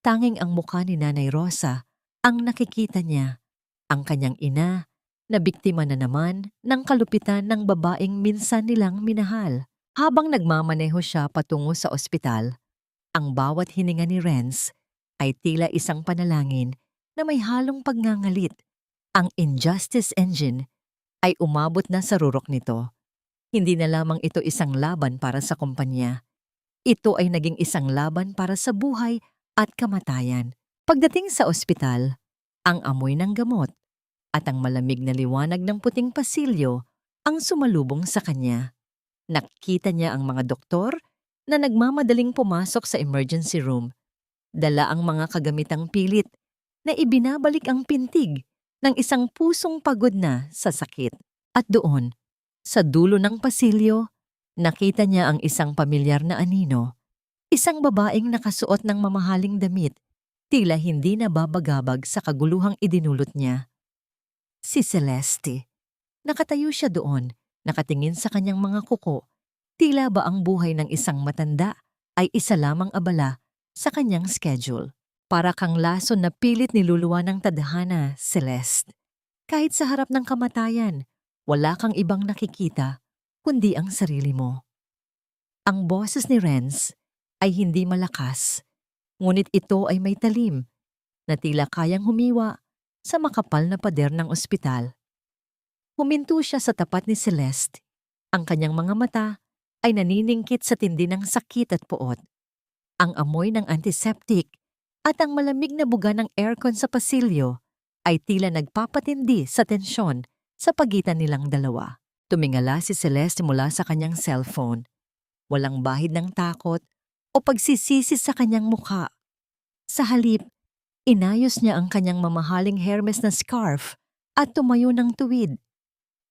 tanging ang mukha ni Nanay Rosa ang nakikita niya, ang kanyang ina na biktima na naman ng kalupitan ng babaeng minsan nilang minahal. Habang nagmamaneho siya patungo sa ospital, ang bawat hininga ni Renz ay tila isang panalangin na may halong pagngangalit. Ang injustice engine ay umabot na sa rurok nito. Hindi na lamang ito isang laban para sa kumpanya. Ito ay naging isang laban para sa buhay at kamatayan. Pagdating sa ospital, ang amoy ng gamot at ang malamig na liwanag ng puting pasilyo ang sumalubong sa kanya. Nakita niya ang mga doktor na nagmamadaling pumasok sa emergency room. Dala ang mga kagamitang pilit na ibinabalik ang pintig ng isang pusong pagod na sa sakit. At doon, sa dulo ng pasilyo, nakita niya ang isang pamilyar na anino, isang babaeng nakasuot ng mamahaling damit, tila hindi nababagabag sa kaguluhang idinulot niya. Si Celeste. Nakatayo siya doon, nakatingin sa kanyang mga kuko. Tila ba ang buhay ng isang matanda ay isa lamang abala sa kanyang schedule. Para kang lason na pilit niluluwa ng tadhana, Celeste. Kahit sa harap ng kamatayan, wala kang ibang nakikita kundi ang sarili mo. Ang boses ni Renz ay hindi malakas, ngunit ito ay may talim na tila kayang humiwa sa makapal na pader ng ospital. Huminto siya sa tapat ni Celeste. Ang kanyang mga mata ay naniningkit sa tindi ng sakit at puot. Ang amoy ng antiseptic at ang malamig na buga ng aircon sa pasilyo ay tila nagpapatindi sa tensyon sa pagitan nilang dalawa. Tumingala si Celeste mula sa kanyang cellphone. Walang bahid ng takot o pagsisisi sa kanyang mukha. Sa halip, inayos niya ang kanyang mamahaling Hermes na scarf at tumayo ng tuwid.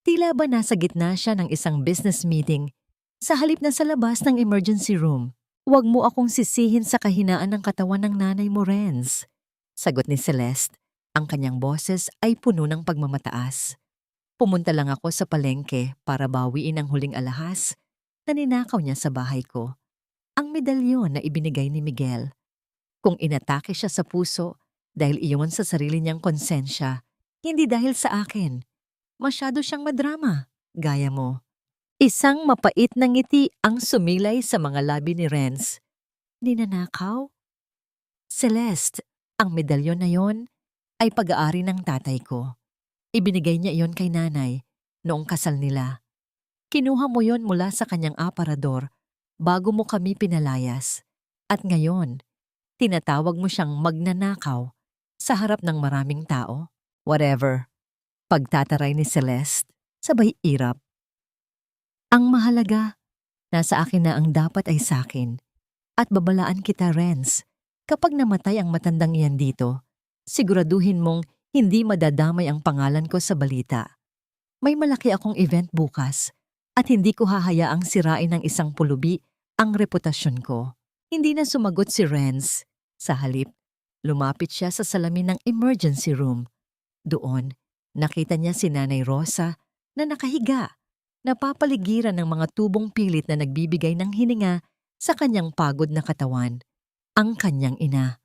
Tila ba nasa gitna siya ng isang business meeting sa halip na sa labas ng emergency room. Huwag mo akong sisihin sa kahinaan ng katawan ng nanay mo, Renz. Sagot ni Celeste. Ang kanyang boses ay puno ng pagmamataas. Pumunta lang ako sa palengke para bawiin ang huling alahas na ninakaw niya sa bahay ko. Ang medalyon na ibinigay ni Miguel. Kung inatake siya sa puso dahil iyon sa sarili niyang konsensya, hindi dahil sa akin. Masyado siyang madrama, gaya mo. Isang mapait na ngiti ang sumilay sa mga labi ni Renz. Ninanakaw? Celeste, ang medalyon na yon ay pag-aari ng tatay ko. Ibinigay niya iyon kay nanay noong kasal nila. Kinuha mo yon mula sa kanyang aparador bago mo kami pinalayas. At ngayon, tinatawag mo siyang magnanakaw sa harap ng maraming tao? Whatever. Pagtataray ni Celeste, sabay irap. Ang mahalaga, nasa akin na ang dapat ay sakin. At babalaan kita, Renz. Kapag namatay ang matandang iyan dito, siguraduhin mong hindi madadamay ang pangalan ko sa balita. May malaki akong event bukas at hindi ko hahayaang sirain ng isang pulubi ang reputasyon ko. Hindi na sumagot si Renz. Sa halip, lumapit siya sa salamin ng emergency room. Doon, nakita niya si Nanay Rosa na nakahiga, napapaligiran ng mga tubong pilit na nagbibigay ng hininga sa kanyang pagod na katawan. Ang kanyang ina,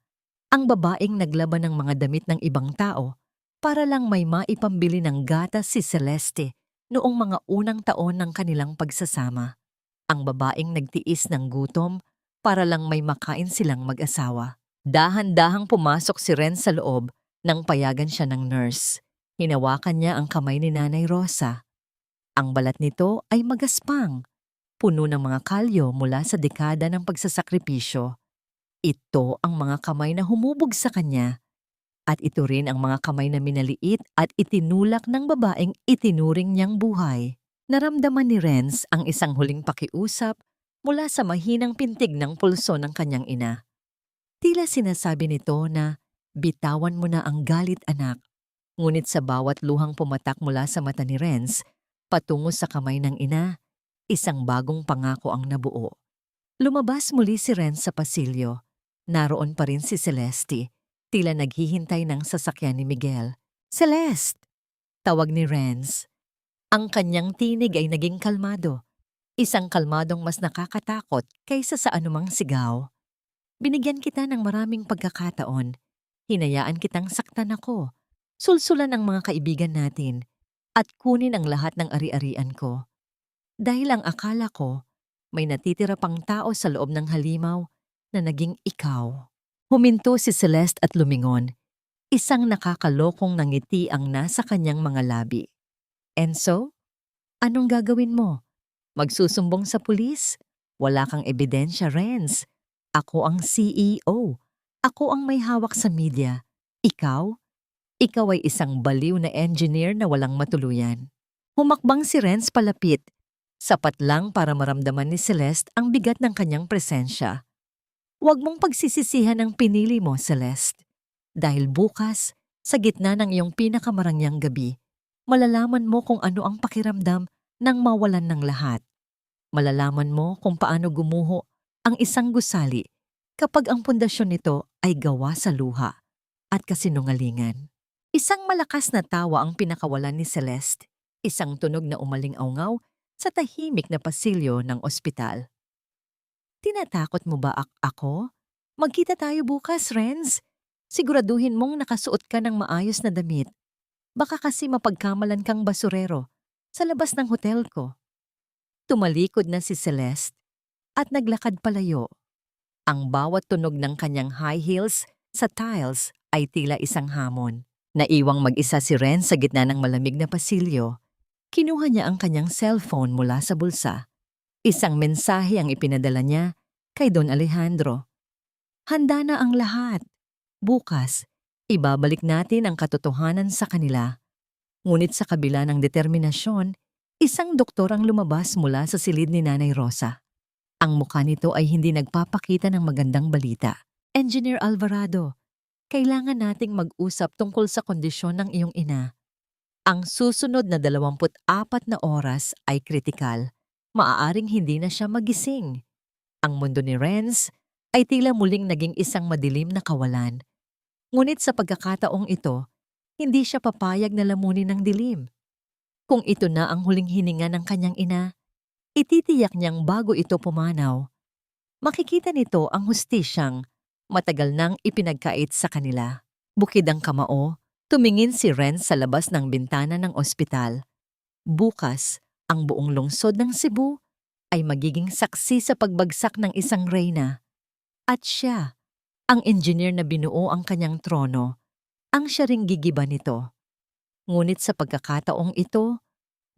ang babaeng naglaban ng mga damit ng ibang tao para lang may maipambili ng gatas si Celeste noong mga unang taon ng kanilang pagsasama. Ang babaeng nagtiis ng gutom para lang may makain silang mag-asawa. Dahan-dahang pumasok si Renz sa loob nang payagan siya ng nurse. Hinawakan niya ang kamay ni Nanay Rosa. Ang balat nito ay magaspang, puno ng mga kalyo mula sa dekada ng pagsasakripisyo. Ito ang mga kamay na humubog sa kanya, at ito rin ang mga kamay na minaliit at itinulak ng babaeng itinuring niyang buhay. Naramdaman ni Renz ang isang huling pakiusap mula sa mahinang pintig ng pulso ng kanyang ina. Tila sinasabi nito na, bitawan mo na ang galit, anak. Ngunit sa bawat luhang pumatak mula sa mata ni Renz, patungo sa kamay ng ina, isang bagong pangako ang nabuo. Lumabas muli si Renz sa pasilyo. Naroon pa rin si Celeste, tila naghihintay ng sasakyan ni Miguel. "Celeste!" Tawag ni Renz. Ang kanyang tinig ay naging kalmado. Isang kalmadong mas nakakatakot kaysa sa anumang sigaw. "Binigyan kita ng maraming pagkakataon. Hinayaan kitang saktan ako. Sulsulan ang mga kaibigan natin. At kunin ang lahat ng ari-arian ko. Dahil ang akala ko, may natitira pang tao sa loob ng halimaw na naging ikaw." Huminto si Celeste at lumingon. Isang nakakalokong ngiti ang nasa kanyang mga labi. "And so? Anong gagawin mo? Magsusumbong sa pulis? Wala kang ebidensya, Renz. Ako ang CEO. Ako ang may hawak sa media. Ikaw? Ikaw ay isang baliw na engineer na walang matuluyan." Humakbang si Renz palapit. Sapat lang para maramdaman ni Celeste ang bigat ng kanyang presensya. "Huwag mong pagsisisihan ang pinili mo, Celeste. Dahil bukas, sa gitna ng iyong pinakamarangyang gabi, malalaman mo kung ano ang pakiramdam ng mawalan ng lahat. Malalaman mo kung paano gumuho ang isang gusali kapag ang pundasyon nito ay gawa sa luha at kasinungalingan." Isang malakas na tawa ang pinakawalan ni Celeste, isang tunog na umaling-aungaw sa tahimik na pasilyo ng ospital. "Tinatakot mo ba ako? Magkita tayo bukas, Renz. Siguraduhin mong nakasuot ka ng maayos na damit. Baka kasi mapagkamalan kang basurero sa labas ng hotel ko." Tumalikod na si Celeste at naglakad palayo. Ang bawat tunog ng kanyang high heels sa tiles ay tila isang hamon. Naiwang mag-isa si Renz sa gitna ng malamig na pasilyo. Kinuha niya ang kanyang cellphone mula sa bulsa. Isang mensahe ang ipinadala niya kay Don Alejandro. "Handa na ang lahat. Bukas, ibabalik natin ang katotohanan sa kanila." Ngunit sa kabila ng determinasyon, isang doktor ang lumabas mula sa silid ni Nanay Rosa. Ang mukha nito ay hindi nagpapakita ng magandang balita. "Engineer Alvarado, kailangan nating mag-usap tungkol sa kondisyon ng iyong ina. Ang susunod na 24 na oras ay kritikal. Maaaring hindi na siya magising." Ang mundo ni Renz ay tila muling naging isang madilim na kawalan. Ngunit sa pagkakataong ito, hindi siya papayag na lamunin ng dilim. Kung ito na ang huling hininga ng kanyang ina, ititiyak niyang bago ito pumanaw. Makikita nito ang hustisyang matagal nang ipinagkait sa kanila. Bukid ang kamao, tumingin si Renz sa labas ng bintana ng ospital. Bukas, ang buong lungsod ng Cebu ay magiging saksi sa pagbagsak ng isang reyna. At siya, ang engineer na binuo ang kanyang trono, ang siya ring gigiba nito. Ngunit sa pagkakataong ito,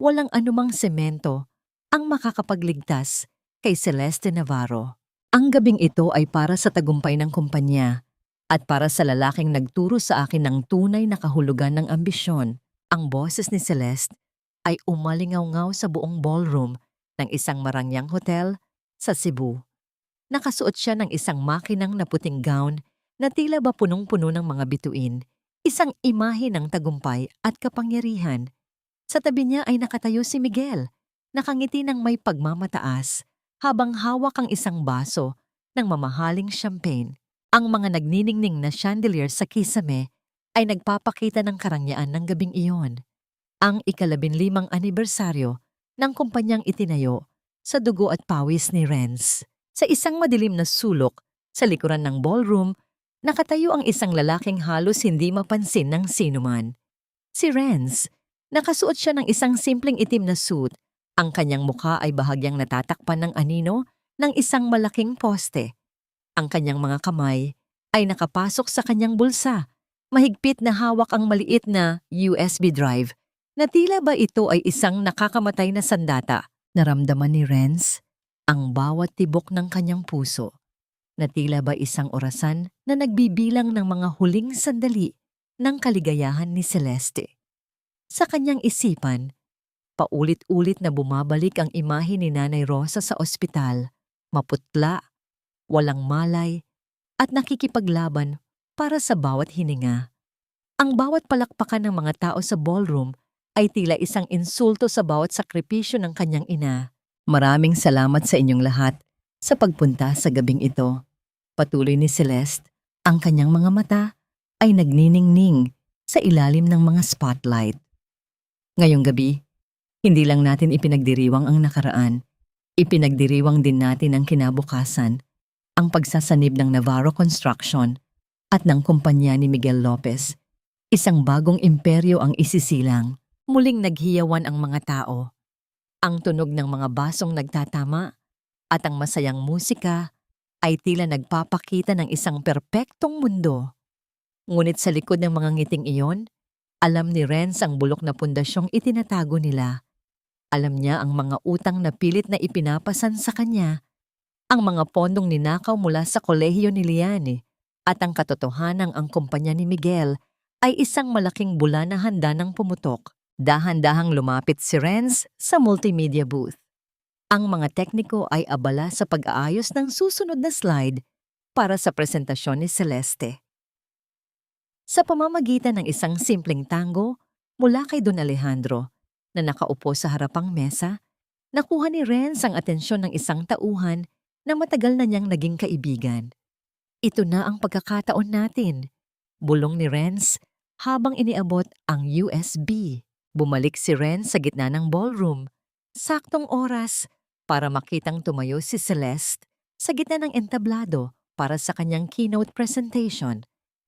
walang anumang semento ang makakapagligtas kay Celeste Navarro. Ang gabing ito ay para sa tagumpay ng kumpanya at para sa lalaking nagturo sa akin ng tunay na kahulugan ng ambisyon. Ang boses ni Celeste ay umalingaw-ngaw sa buong ballroom ng isang marangyang hotel sa Cebu. Nakasuot siya ng isang makinang na puting gown na tila ba punong-puno ng mga bituin, isang imahe ng tagumpay at kapangyarihan. Sa tabi niya ay nakatayo si Miguel, nakangiti ng may pagmamataas, habang hawak ang isang baso ng mamahaling champagne. Ang mga nagniningning na chandelier sa kisame ay nagpapakita ng karangyaan ng gabing iyon. Ang 15 anibersaryo ng kumpanyang itinayo sa dugo at pawis ni Renz. Sa isang madilim na sulok sa likuran ng ballroom, nakatayo ang isang lalaking halos hindi mapansin ng sinuman. Si Renz, nakasuot siya ng isang simpleng itim na suit. Ang kanyang mukha ay bahagyang natatakpan ng anino ng isang malaking poste. Ang kanyang mga kamay ay nakapasok sa kanyang bulsa. Mahigpit na hawak ang maliit na USB drive na tila ba ito ay isang nakakamatay na sandata. Naramdaman ni Renz ang bawat tibok ng kanyang puso na tila ba isang orasan na nagbibilang ng mga huling sandali ng kaligayahan ni Celeste. Sa kanyang isipan, paulit-ulit na bumabalik ang imahe ni Nanay Rosa sa ospital, maputla, walang malay, at nakikipaglaban para sa bawat hininga. Ang bawat palakpakan ng mga tao sa ballroom ay tila isang insulto sa bawat sakripisyo ng kanyang ina. Maraming salamat sa inyong lahat Sa pagpunta sa gabing ito, patuloy ni Celeste, ang kanyang mga mata ay nagniningning sa ilalim ng mga spotlight. Ngayong gabi, hindi lang natin ipinagdiriwang ang nakaraan, ipinagdiriwang din natin ang kinabukasan, ang pagsasanib ng Navarro Construction at ng kumpanya ni Miguel Lopez. Isang bagong imperyo ang isisilang. Muling naghiyawan ang mga tao. Ang tunog ng mga basong nagtatama at ang masayang musika ay tila nagpapakita ng isang perpektong mundo. Ngunit sa likod ng mga ngiting iyon, alam ni Renz ang bulok na pundasyong itinatago nila. Alam niya ang mga utang na pilit na ipinapasan sa kanya, ang mga pondong ninakaw mula sa kolehiyo ni Liane, at ang katotohanang ang kumpanya ni Miguel ay isang malaking bula na handa ng pumutok. Dahan-dahang lumapit si Renz sa multimedia booth. Ang mga tekniko ay abala sa pag-aayos ng susunod na slide para sa presentasyon ni Celeste. Sa pamamagitan ng isang simpleng tango mula kay Don Alejandro na nakaupo sa harapang mesa, nakuha ni Renz ang atensyon ng isang tauhan na matagal na niyang naging kaibigan. Ito na ang pagkakataon natin, bulong ni Renz habang iniabot ang USB. Bumalik si Renz sa gitna ng ballroom, saktong oras para makitang tumayo si Celeste sa gitna ng entablado para sa kanyang keynote presentation.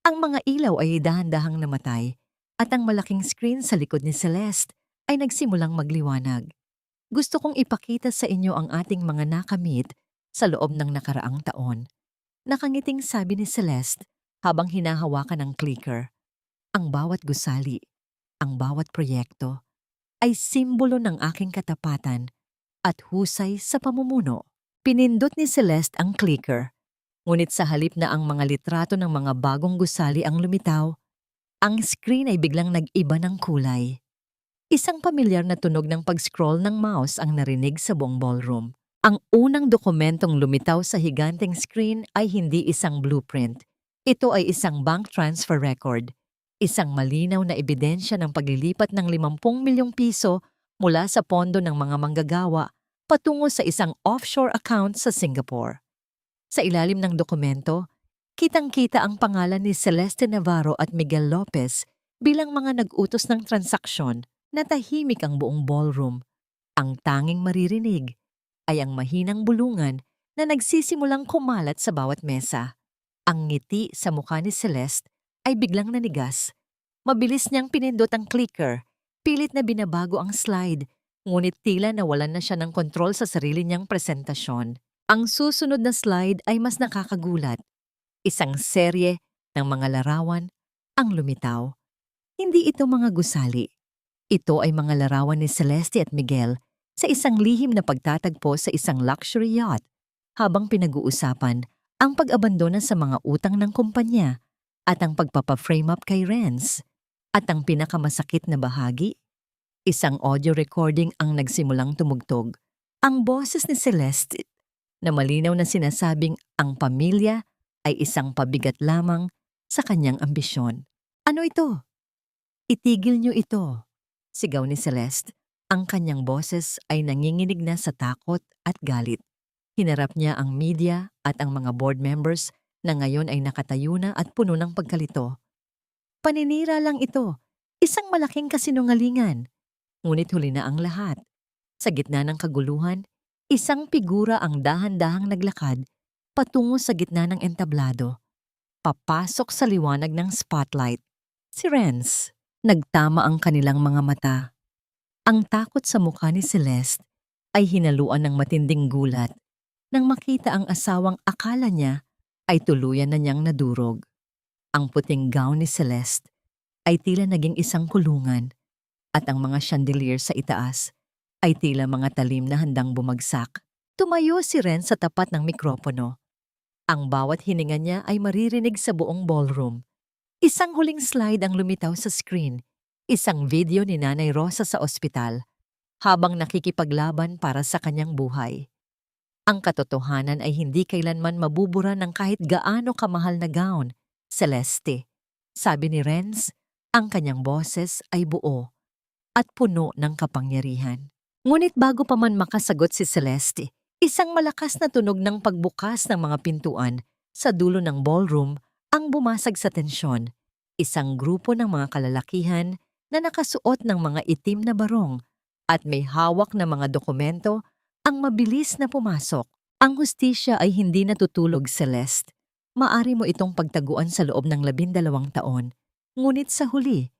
Ang mga ilaw ay dahan-dahang namatay at ang malaking screen sa likod ni Celeste ay nagsimulang magliwanag. Gusto kong ipakita sa inyo ang ating mga nakamit sa loob ng nakaraang taon. Nakangiting sabi ni Celeste habang hinahawakan ang clicker. Ang bawat gusali, ang bawat proyekto ay simbolo ng aking katapatan at husay sa pamumuno. Pinindot ni Celeste ang clicker, ngunit sa halip na ang mga litrato ng mga bagong gusali ang lumitaw, ang screen ay biglang nag-iba ng kulay. Isang pamilyar na tunog ng pag-scroll ng mouse ang narinig sa buong ballroom. Ang unang dokumentong lumitaw sa higanteng screen ay hindi isang blueprint. Ito ay isang bank transfer record. Isang malinaw na ebidensya ng paglilipat ng 50 milyong piso mula sa pondo ng mga manggagawa patungo sa isang offshore account sa Singapore. Sa ilalim ng dokumento, kitang-kita ang pangalan ni Celeste Navarro at Miguel Lopez bilang mga nag-utos ng transaksyon na tahimik ang buong ballroom. Ang tanging maririnig ay ang mahinang bulungan na nagsisimulang kumalat sa bawat mesa. Ang ngiti sa mukha ni Celeste ay biglang nanigas. Mabilis niyang pinindot ang clicker, pilit na binabago ang slide, ngunit tila nawalan na siya ng kontrol sa sarili niyang presentasyon. Ang susunod na slide ay mas nakakagulat. Isang serye ng mga larawan ang lumitaw. Hindi ito mga gusali. Ito ay mga larawan ni Celeste at Miguel sa isang lihim na pagtatagpo sa isang luxury yacht habang pinag-uusapan ang pag-abandona sa mga utang ng kumpanya at ang pagpapa-frame up kay Renz. At ang pinakamasakit na bahagi, isang audio recording ang nagsimulang tumugtog. Ang boses ni Celeste na malinaw na sinasabing ang pamilya ay isang pabigat lamang sa kanyang ambisyon. Ano ito? Itigil niyo ito, sigaw ni Celeste. Ang kanyang boses ay nanginginig na sa takot at galit. Hinarap niya ang media at ang mga board members na ngayon ay nakatayo na at puno ng pagkalito. Paninira lang ito, isang malaking kasinungalingan. Ngunit huli na ang lahat. Sa gitna ng kaguluhan, isang figura ang dahan-dahang naglakad patungo sa gitna ng entablado. Papasok sa liwanag ng spotlight. Si Renz. Nagtama ang kanilang mga mata. Ang takot sa mukha ni Celeste ay hinaluan ng matinding gulat nang makita ang asawang akala niya ay tuluyan na niyang nadurog. Ang puting gown ni Celeste ay tila naging isang kulungan at ang mga chandelier sa itaas ay tila mga talim na handang bumagsak. Tumayo si Renz sa tapat ng mikropono. Ang bawat hininga niya ay maririnig sa buong ballroom. Isang huling slide ang lumitaw sa screen. Isang video ni Nanay Rosa sa ospital habang nakikipaglaban para sa kanyang buhay. Ang katotohanan ay hindi kailanman mabubura ng kahit gaano kamahal na gown, Celeste. Sabi ni Renz, ang kanyang boses ay buo at puno ng kapangyarihan. Ngunit bago pa man makasagot si Celeste, Isang malakas na tunog ng pagbukas ng mga pintuan sa dulo ng ballroom ang bumasag sa tensyon. Isang grupo ng mga kalalakihan na nakasuot ng mga itim na barong at may hawak na mga dokumento ang mabilis na pumasok. Ang hustisya ay hindi natutulog, Celeste. Maari mo itong pagtaguan sa loob ng 12 taon. Ngunit sa huli,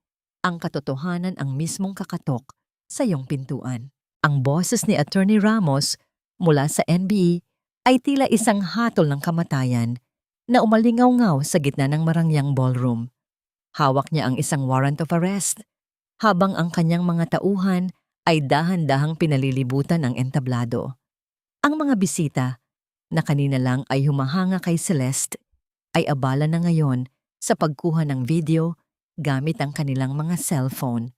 ang katotohanan ang mismong kakatok sa iyong pintuan. Ang boses ni Attorney Ramos mula sa NBI ay tila isang hatol ng kamatayan na umalingaw-ngaw sa gitna ng marangyang ballroom. Hawak niya ang isang warrant of arrest, habang ang kanyang mga tauhan ay dahan-dahang pinalilibutan ng entablado. Ang mga bisita, na kanina lang ay humahanga kay Celeste, ay abala na ngayon sa pagkuha ng video gamit ang kanilang mga cellphone.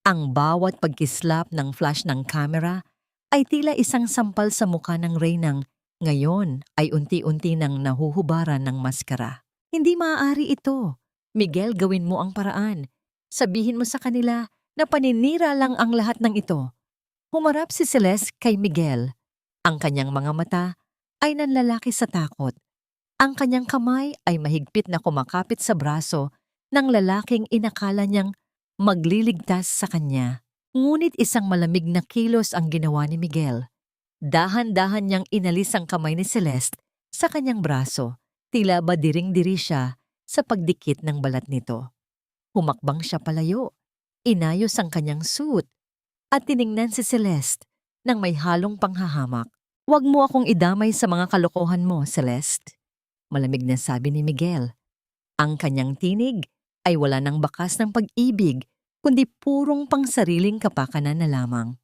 Ang bawat pagkislap ng flash ng camera ay tila isang sampal sa mukha ng Reynang ngayon ay unti-unti nang nahuhubaran ng maskara. Hindi maaari ito. Miguel, gawin mo ang paraan. Sabihin mo sa kanila na paninira lang ang lahat ng ito. Humarap si Celeste kay Miguel. Ang kanyang mga mata ay nanlalaki sa takot. Ang kanyang kamay ay mahigpit na kumakapit sa braso ng lalaking inakala niyang magliligtas sa kanya. Ngunit isang malamig na kilos ang ginawa ni Miguel. Dahan-dahan niyang inalis ang kamay ni Celeste sa kanyang braso. Tila ba diring-diri siya sa pagdikit ng balat nito. Humakbang siya palayo. Inayos ang kanyang suit at tiningnan si Celeste nang may halong panghahamak. "Huwag mo akong idamay sa mga kalokohan mo, Celeste," malamig na sabi ni Miguel. Ang kanyang tinig ay wala ng bakas ng pag-ibig, kundi purong pangsariling kapakanan na lamang.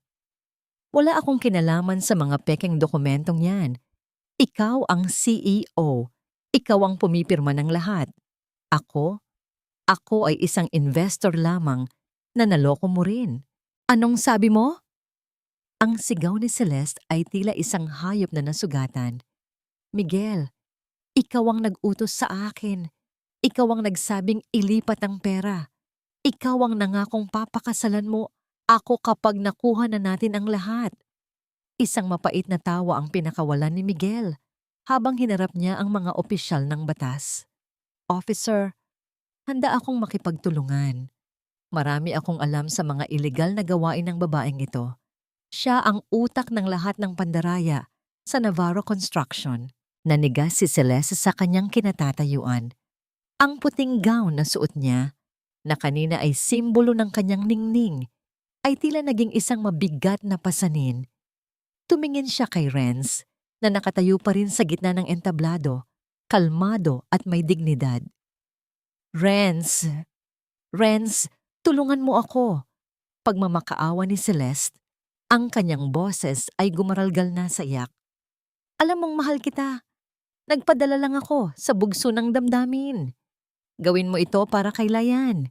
"Wala akong kinalaman sa mga pekeng dokumentong yan. Ikaw ang CEO. Ikaw ang pumipirma ng lahat. Ako ay isang investor lamang na naloko mo rin. Anong sabi mo?" Ang sigaw ni Celeste ay tila isang hayop na nasugatan. "Miguel, ikaw ang nag-utos sa akin. Ikaw ang nagsabing ilipat ang pera. Ikaw ang nangakong papakasalan mo ako kapag nakuha na natin ang lahat." Isang mapait na tawa ang pinakawalan ni Miguel habang hinarap niya ang mga opisyal ng batas. "Officer, handa akong makipagtulungan. Marami akong alam sa mga ilegal na gawain ng babaeng ito. Siya ang utak ng lahat ng pandaraya sa Navarro Construction." Nanigas si Celeste sa kanyang kinatatayuan. Ang puting gown na suot niya, na kanina ay simbolo ng kanyang ningning, ay tila naging isang mabigat na pasanin. Tumingin siya kay Renz, na nakatayo pa rin sa gitna ng entablado, kalmado at may dignidad. Renz, tulungan mo ako." Pagmamakaawa ni Celeste, ang kanyang boses ay gumaralgal na sa iyak. "Alam mong mahal kita. Nagpadala lang ako sa bugso ng damdamin. Gawin mo ito para kay Layan.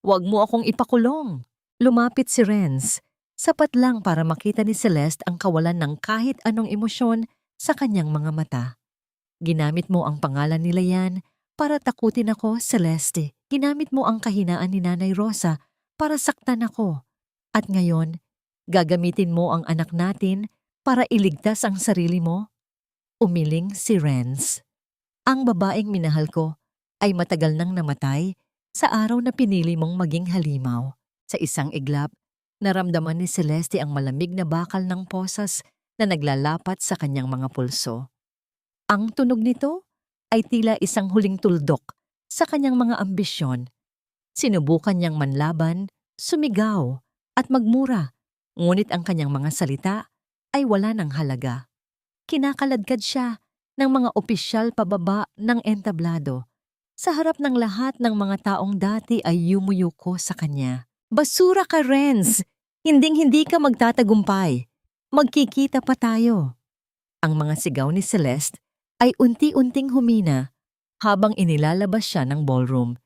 Huwag mo akong ipakulong." Lumapit si Renz, sapat lang para makita ni Celeste ang kawalan ng kahit anong emosyon sa kanyang mga mata. "Ginamit mo ang pangalan ni Layan para takutin ako, Celeste. Ginamit mo ang kahinaan ni Nanay Rosa para saktan ako. At ngayon, gagamitin mo ang anak natin para iligtas ang sarili mo?" Umiling si Renz. "Ang babaeng minahal ko ay matagal nang namatay sa araw na pinili mong maging halimaw." Sa isang iglap, naramdaman ni Celeste ang malamig na bakal ng posas na naglalapat sa kanyang mga pulso. Ang tunog nito ay tila isang huling tuldok sa kanyang mga ambisyon. Sinubukan niyang manlaban, sumigaw, at magmura, ngunit ang kanyang mga salita ay wala ng halaga. Kinakaladkad siya ng mga opisyal pababa ng entablado. Sa harap ng lahat ng mga taong dati ay yumuyuko sa kanya. "Basura ka, Renz! Hinding-hindi ka magtatagumpay. Magkikita pa tayo." Ang mga sigaw ni Celeste ay unti-unting humina habang inilalabas siya ng ballroom.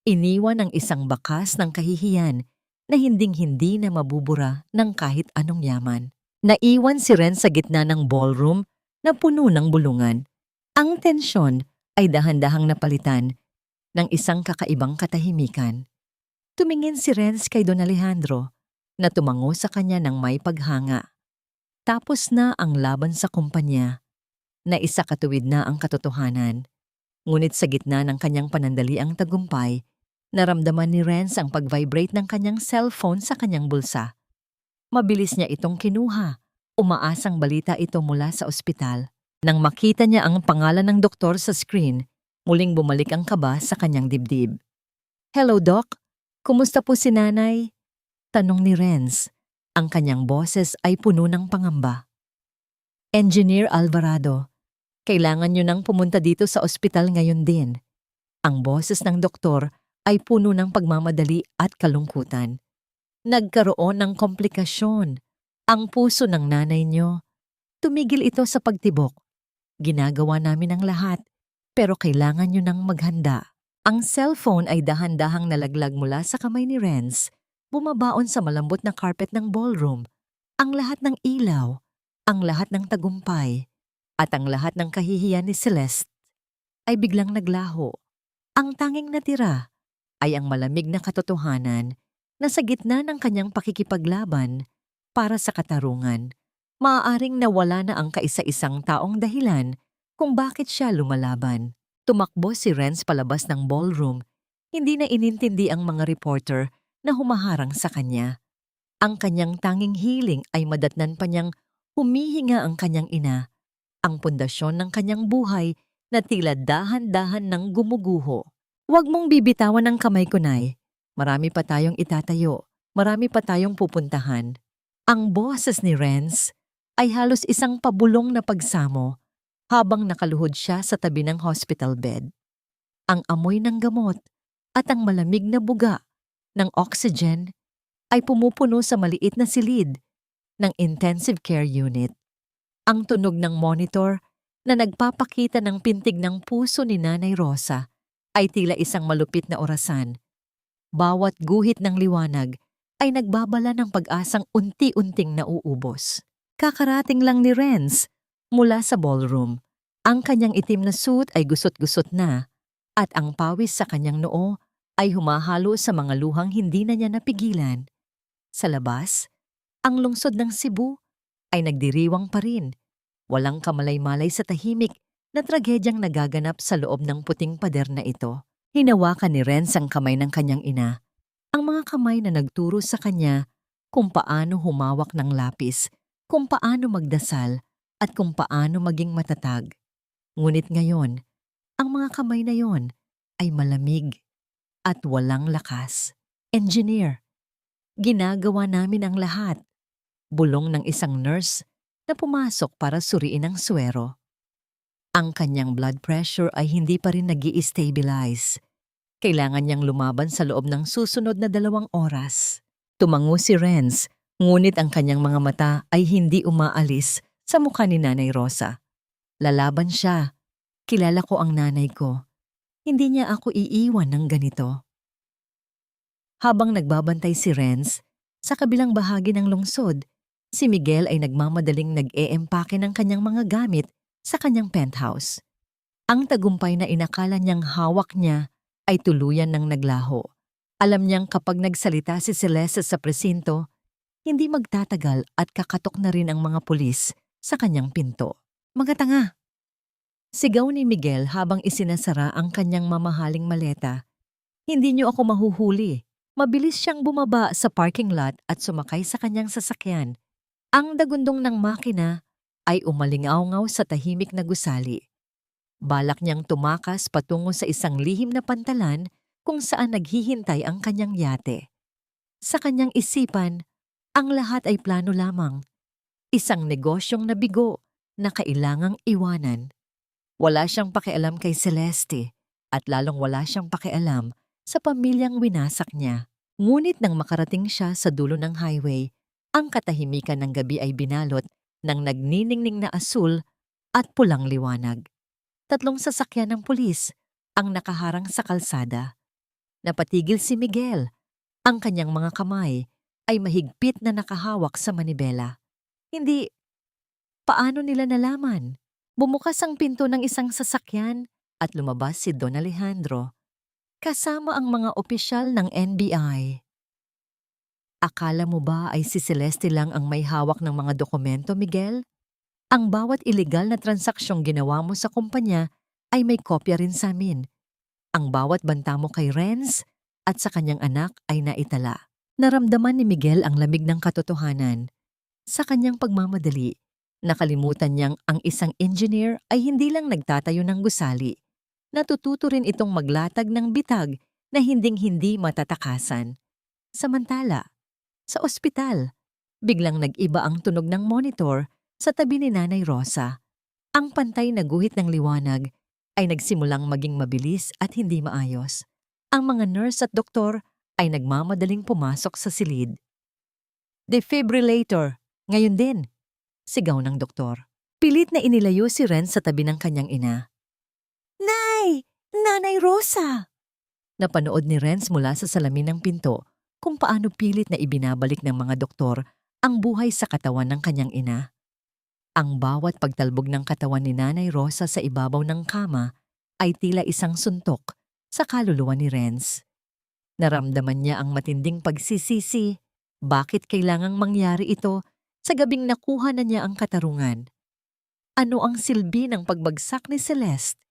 Iniwan ang isang bakas ng kahihiyan na hinding-hindi na mabubura ng kahit anong yaman. Naiwan si Renz sa gitna ng ballroom na puno ng bulungan. Ang tensyon ay dahan-dahang napalitan ng isang kakaibang katahimikan. Tumingin si Renz kay Don Alejandro na tumango sa kanya ng may paghanga. Tapos na ang laban sa kumpanya, na isa katuwid na ang katotohanan. Ngunit sa gitna ng kanyang panandaliang tagumpay, naramdaman ni Renz ang pag-vibrate ng kanyang cellphone sa kanyang bulsa. Mabilis niya itong kinuha. Umaasang balita ito mula sa ospital. Nang makita niya ang pangalan ng doktor sa screen, muling bumalik ang kaba sa kanyang dibdib. "Hello, Doc. Kumusta po si Nanay?" Tanong ni Renz. Ang kanyang boses ay puno ng pangamba. "Engineer Alvarado, kailangan niyo nang pumunta dito sa ospital ngayon din." Ang boses ng doktor ay puno ng pagmamadali at kalungkutan. "Nagkaroon ng komplikasyon. Ang puso ng nanay niyo. Tumigil ito sa pagtibok. Ginagawa namin ang lahat, pero kailangan niyo nang maghanda." Ang cellphone ay dahan-dahang nalaglag mula sa kamay ni Renz, bumabaon sa malambot na carpet ng ballroom. Ang lahat ng ilaw, ang lahat ng tagumpay, at ang lahat ng kahihiyan ni Celeste ay biglang naglaho. Ang tanging natira ay ang malamig na katotohanan na sa gitna ng kanyang pakikipaglaban para sa katarungan, maaaring nawala na ang kaisa-isang taong dahilan kung bakit siya lumalaban. Tumakbo si Renz palabas ng ballroom, hindi na inintindi ang mga reporter na humaharang sa kanya. Ang kanyang tanging hiling ay madatnan pa niyang humihinga ang kanyang ina, ang pundasyon ng kanyang buhay na tila dahan-dahan ng gumuguho. "Huwag mong bibitawan ang kamay ko, Nay. Marami pa tayong itatayo, marami pa tayong pupuntahan." Ang boses ni Renz ay halos isang pabulong na pagsamo habang nakaluhod siya sa tabi ng hospital bed. Ang amoy ng gamot at ang malamig na buga ng oxygen ay pumupuno sa maliit na silid ng intensive care unit. Ang tunog ng monitor na nagpapakita ng pintig ng puso ni Nanay Rosa ay tila isang malupit na orasan. Bawat guhit ng liwanag ay nagbabala ng pag-asang unti-unting nauubos. Kakarating lang ni Renz mula sa ballroom. Ang kanyang itim na suit ay gusot-gusot na at ang pawis sa kanyang noo ay humahalo sa mga luhang hindi na niya napigilan. Sa labas, ang lungsod ng Cebu ay nagdiriwang pa rin. Walang kamalay-malay sa tahimik na tragedyang nagaganap sa loob ng puting pader na ito. Hinawakan ni Renz ang kamay ng kanyang ina. Ang mga kamay na nagturo sa kanya kung paano humawak ng lapis, kung paano magdasal, at kung paano maging matatag. Ngunit ngayon, ang mga kamay na yon ay malamig at walang lakas. "Engineer, ginagawa namin ang lahat." Bulong ng isang nurse na pumasok para suriin ang suwero. Ang kanyang blood pressure ay hindi pa rin nag-i-stabilize. Kailangan niyang lumaban sa loob ng susunod na 2 oras. Tumango si Renz, ngunit ang kanyang mga mata ay hindi umaalis sa mukha ni Nanay Rosa. "Lalaban siya. Kilala ko ang nanay ko. Hindi niya ako iiwan ng ganito." Habang nagbabantay si Renz, sa kabilang bahagi ng lungsod, si Miguel ay nagmamadaling nag-eempake ng kanyang mga gamit sa kanyang penthouse. Ang tagumpay na inakala niyang hawak niya ay tuluyan ng naglaho. Alam niyang kapag nagsalita si Celeste sa presinto, hindi magtatagal at kakatok na rin ang mga pulis sa kanyang pinto. "Mga tanga!" Sigaw ni Miguel habang isinasara ang kanyang mamahaling maleta. "Hindi niyo ako mahuhuli." Mabilis siyang bumaba sa parking lot at sumakay sa kanyang sasakyan. Ang dagundong ng makina ay umalingaw-ngaw sa tahimik na gusali. Balak niyang tumakas patungo sa isang lihim na pantalan kung saan naghihintay ang kanyang yate. Sa kanyang isipan, ang lahat ay plano lamang. Isang negosyong nabigo na kailangang iwanan. Wala siyang pakialam kay Celeste at lalong wala siyang pakialam sa pamilyang winasak niya. Ngunit nang makarating siya sa dulo ng highway, ang katahimikan ng gabi ay binalot ng nagniningning na asul at pulang liwanag. 3 sasakyan ng pulis ang nakaharang sa kalsada. Napatigil si Miguel. Ang kanyang mga kamay ay mahigpit na nakahawak sa manibela. Hindi, paano nila nalaman? Bumukas ang pinto ng isang sasakyan at lumabas si Don Alejandro, kasama ang mga opisyal ng NBI. Akala mo ba ay si Celeste lang ang may hawak ng mga dokumento, Miguel? Ang bawat ilegal na transaksyong ginawa mo sa kumpanya ay may kopya rin sa amin. Ang bawat banta mo kay Renz at sa kanyang anak ay naitala. Naramdaman ni Miguel ang lamig ng katotohanan. Sa kanyang pagmamadali, nakalimutan niyang ang isang engineer ay hindi lang nagtatayo ng gusali. Natututo rin itong maglatag ng bitag na hinding-hindi matatakasan. Samantala, sa ospital, biglang nag-iba ang tunog ng monitor sa tabi ni Nanay Rosa. Ang pantay na guhit ng liwanag ay nagsimulang maging mabilis at hindi maayos. Ang mga nurse at doktor ay nagmamadaling pumasok sa silid. "Defibrillator, ngayon din," sigaw ng doktor. Pilit na inilayo si Ren sa tabi ng kanyang ina. "Nay! Nanay Rosa!" Napanood ni Renz mula sa salamin ng pinto kung paano pilit na ibinabalik ng mga doktor ang buhay sa katawan ng kanyang ina. Ang bawat pagtalbog ng katawan ni Nanay Rosa sa ibabaw ng kama ay tila isang suntok sa kaluluwa ni Renz. Naramdaman niya ang matinding pagsisisi. Bakit kailangang mangyari ito sa gabing nakuha na niya ang katarungan? Ano ang silbi ng pagbagsak ni Celeste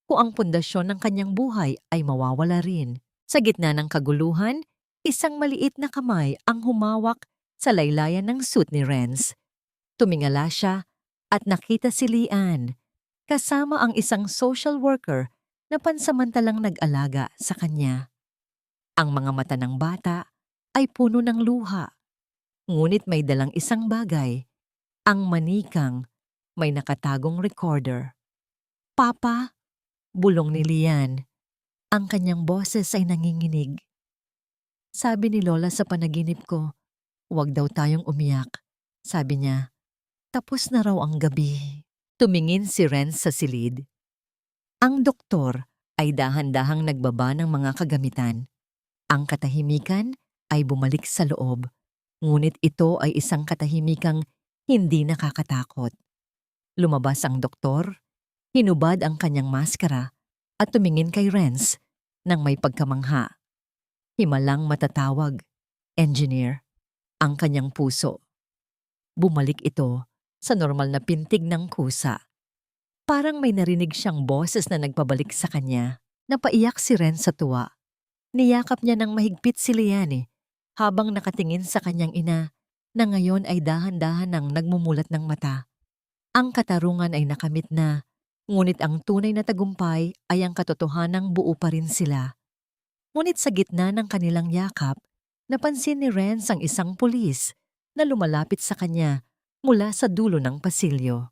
kung ang pundasyon ng kanyang buhay ay mawawala rin? Sa gitna ng kaguluhan, isang maliit na kamay ang humawak sa laylayan ng suit ni Renz. Tumingala siya at nakita si Lian, kasama ang isang social worker na pansamantalang nag-alaga sa kanya. Ang mga mata ng bata ay puno ng luha, ngunit may dalang isang bagay, ang manikang may nakatagong recorder. "Papa," bulong ni Lian. Ang kanyang boses ay nanginginig. "Sabi ni Lola sa panaginip ko, huwag daw tayong umiyak." Sabi niya, "Tapos na raw ang gabi." Tumingin si Renz sa silid. Ang doktor ay dahan-dahang nagbaba ng mga kagamitan. Ang katahimikan ay bumalik sa loob, ngunit ito ay isang katahimikang hindi nakakatakot. Lumabas ang doktor, hinubad ang kanyang maskara at tumingin kay Renz nang may pagkamangha. Himalang matatawag, "Engineer," ang kanyang puso. Bumalik ito sa normal na pintig ng kusa. Parang may narinig siyang boses na nagpabalik sa kanya. Napaiyak si Renz sa tuwa. Niyakap niya ng mahigpit si Liane habang nakatingin sa kanyang ina na ngayon ay dahan-dahan nang nagmumulat ng mata. Ang katarungan ay nakamit na, ngunit ang tunay na tagumpay ay ang katotohanang buo pa rin sila. Ngunit sa gitna ng kanilang yakap, napansin ni Renz ang isang pulis na lumalapit sa kanya mula sa dulo ng pasilyo.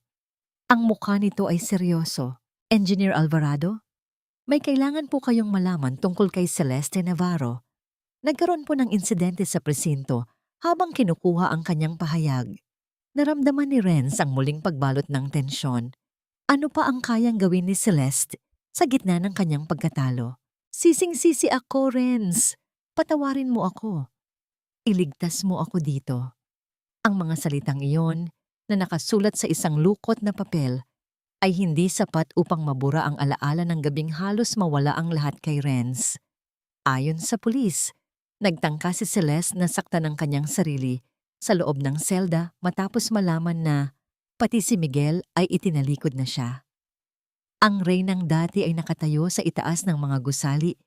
Ang mukha nito ay seryoso. "Engineer Alvarado, may kailangan po kayong malaman tungkol kay Celeste Navarro. Nagkaroon po ng insidente sa presinto habang kinukuha ang kanyang pahayag." Naramdaman ni Renz ang muling pagbalot ng tensyon. Ano pa ang kayang gawin ni Celeste sa gitna ng kanyang pagkatalo? "Sising-sisi ako, Renz. Patawarin mo ako. Iligtas mo ako dito." Ang mga salitang iyon na nakasulat sa isang lukot na papel ay hindi sapat upang mabura ang alaala ng gabing halos mawala ang lahat kay Renz. Ayon sa pulis, nagtangka si Celeste na saktan ng kanyang sarili sa loob ng selda matapos malaman na pati si Miguel ay itinalikod na siya. Ang reynang dati ay nakatayo sa itaas ng mga gusali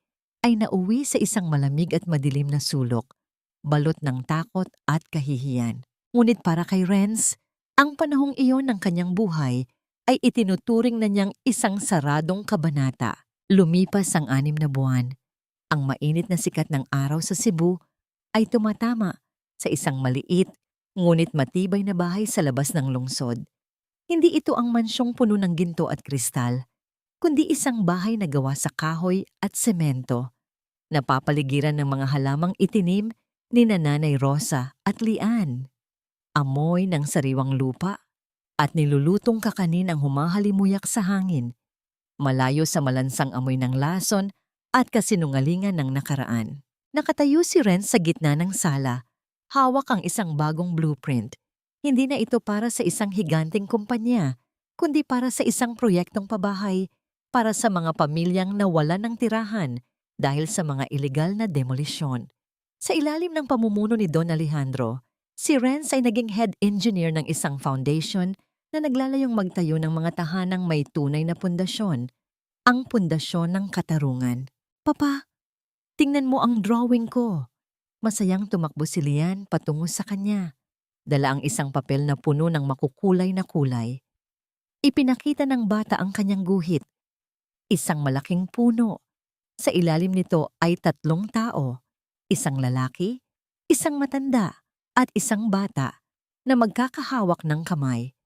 ay nauwi sa isang malamig at madilim na sulok, balot ng takot at kahihiyan. Ngunit para kay Renz, ang panahong iyon ng kanyang buhay ay itinuturing na niyang isang saradong kabanata. Lumipas ang 6 na buwan. Ang mainit na sikat ng araw sa Cebu ay tumatama sa isang maliit ngunit matibay na bahay sa labas ng lungsod. Hindi ito ang mansyong puno ng ginto at kristal, kundi isang bahay na gawa sa kahoy at semento, napapaligiran ng mga halamang itinim ni Nanay Rosa at Lian. Amoy ng sariwang lupa at nilulutong kakanin ang humahalimuyak sa hangin, malayo sa malansang amoy ng lason at kasinungalingan ng nakaraan. Nakatayo si Renz sa gitna ng sala. Hawak ang isang bagong blueprint. Hindi na ito para sa isang higanting kumpanya, kundi para sa isang proyektong pabahay para sa mga pamilyang nawalan ng tirahan dahil sa mga ilegal na demolisyon. Sa ilalim ng pamumuno ni Don Alejandro, si Renz ay naging head engineer ng isang foundation na naglalayong magtayo ng mga tahanang may tunay na pundasyon, ang pundasyon ng katarungan. Papa, tingnan mo ang drawing ko. Masayang tumakbo si Lian patungo sa kanya. Dala ang isang papel na puno ng makukulay na kulay. Ipinakita ng bata ang kanyang guhit. Isang malaking puno. Sa ilalim nito ay 3 tao. Isang lalaki, isang matanda, at isang bata na magkakahawak ng kamay.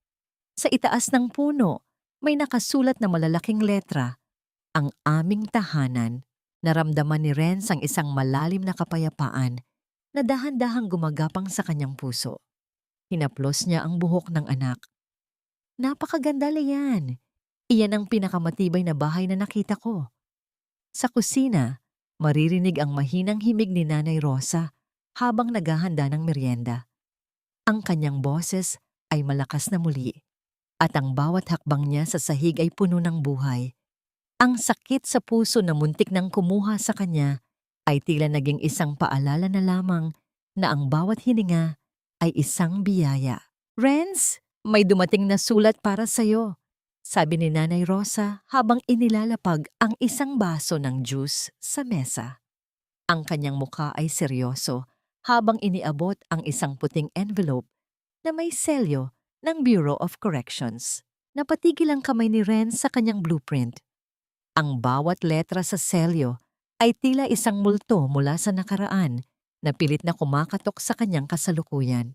Sa itaas ng puno, may nakasulat na malalaking letra, ang aming tahanan. Naramdaman ni Renz ang isang malalim na kapayapaan na dahan-dahang gumagapang sa kanyang puso. Hinaplos niya ang buhok ng anak. Napakaganda, Lian. Iyan ang pinakamatibay na bahay na nakita ko. Sa kusina, maririnig ang mahinang himig ni Nanay Rosa habang naghahanda ng merienda. Ang kanyang boses ay malakas na muli at ang bawat hakbang niya sa sahig ay puno ng buhay. Ang sakit sa puso na muntik nang kumuha sa kanya ay tila naging isang paalala na lamang na ang bawat hininga ay isang biyaya. Renz, may dumating na sulat para sa'yo, sabi ni Nanay Rosa habang inilalapag ang isang baso ng juice sa mesa. Ang kanyang mukha ay seryoso habang iniabot ang isang puting envelope na may selyo ng Bureau of Corrections. Napatigil ang kamay ni Renz sa kanyang blueprint. Ang bawat letra sa selyo ay tila isang multo mula sa nakaraan na pilit na kumakatok sa kanyang kasalukuyan.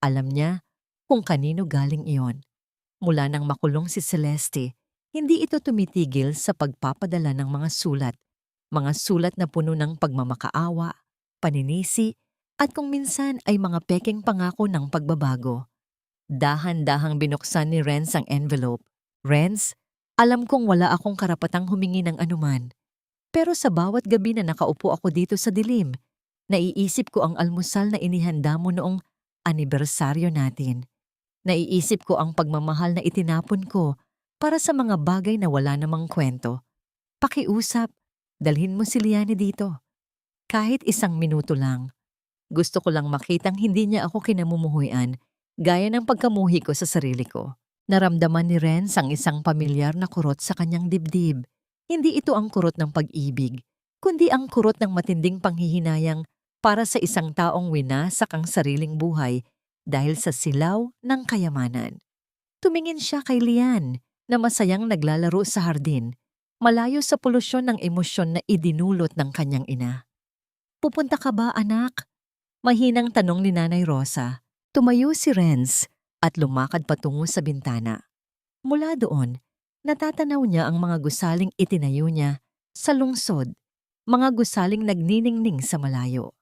Alam niya kung kanino galing iyon. Mula nang makulong si Celeste, hindi ito tumitigil sa pagpapadala ng mga sulat na puno ng pagmamakaawa, paninisi, at kung minsan ay mga pekeng pangako ng pagbabago. Dahan-dahang binuksan ni Renz ang envelope. Renz, alam kong wala akong karapatang humingi ng anuman. Pero sa bawat gabi na nakaupo ako dito sa dilim, naiisip ko ang almusal na inihanda mo noong anibersaryo natin. Naiisip ko ang pagmamahal na itinapon ko para sa mga bagay na wala namang kwento. Pakiusap, dalhin mo si Liane dito. Kahit 1 minuto lang. Gusto ko lang makitang hindi niya ako kinamumuhuyan, gaya ng pagkamuhi ko sa sarili ko. Naramdaman ni Renz ang isang pamilyar na kurot sa kanyang dibdib. Hindi ito ang kurot ng pag-ibig, kundi ang kurot ng matinding panghihinayang para sa isang taong winasak ang sariling buhay dahil sa silaw ng kayamanan. Tumingin siya kay Lian na masayang naglalaro sa hardin, malayo sa polusyon ng emosyon na idinulot ng kanyang ina. Pupunta ka ba, anak? Mahinang tanong ni Nanay Rosa. Tumayo si Renz at lumakad patungo sa bintana. Mula doon, natatanaw niya ang mga gusaling itinayo niya sa lungsod, mga gusaling nagniningning sa malayo.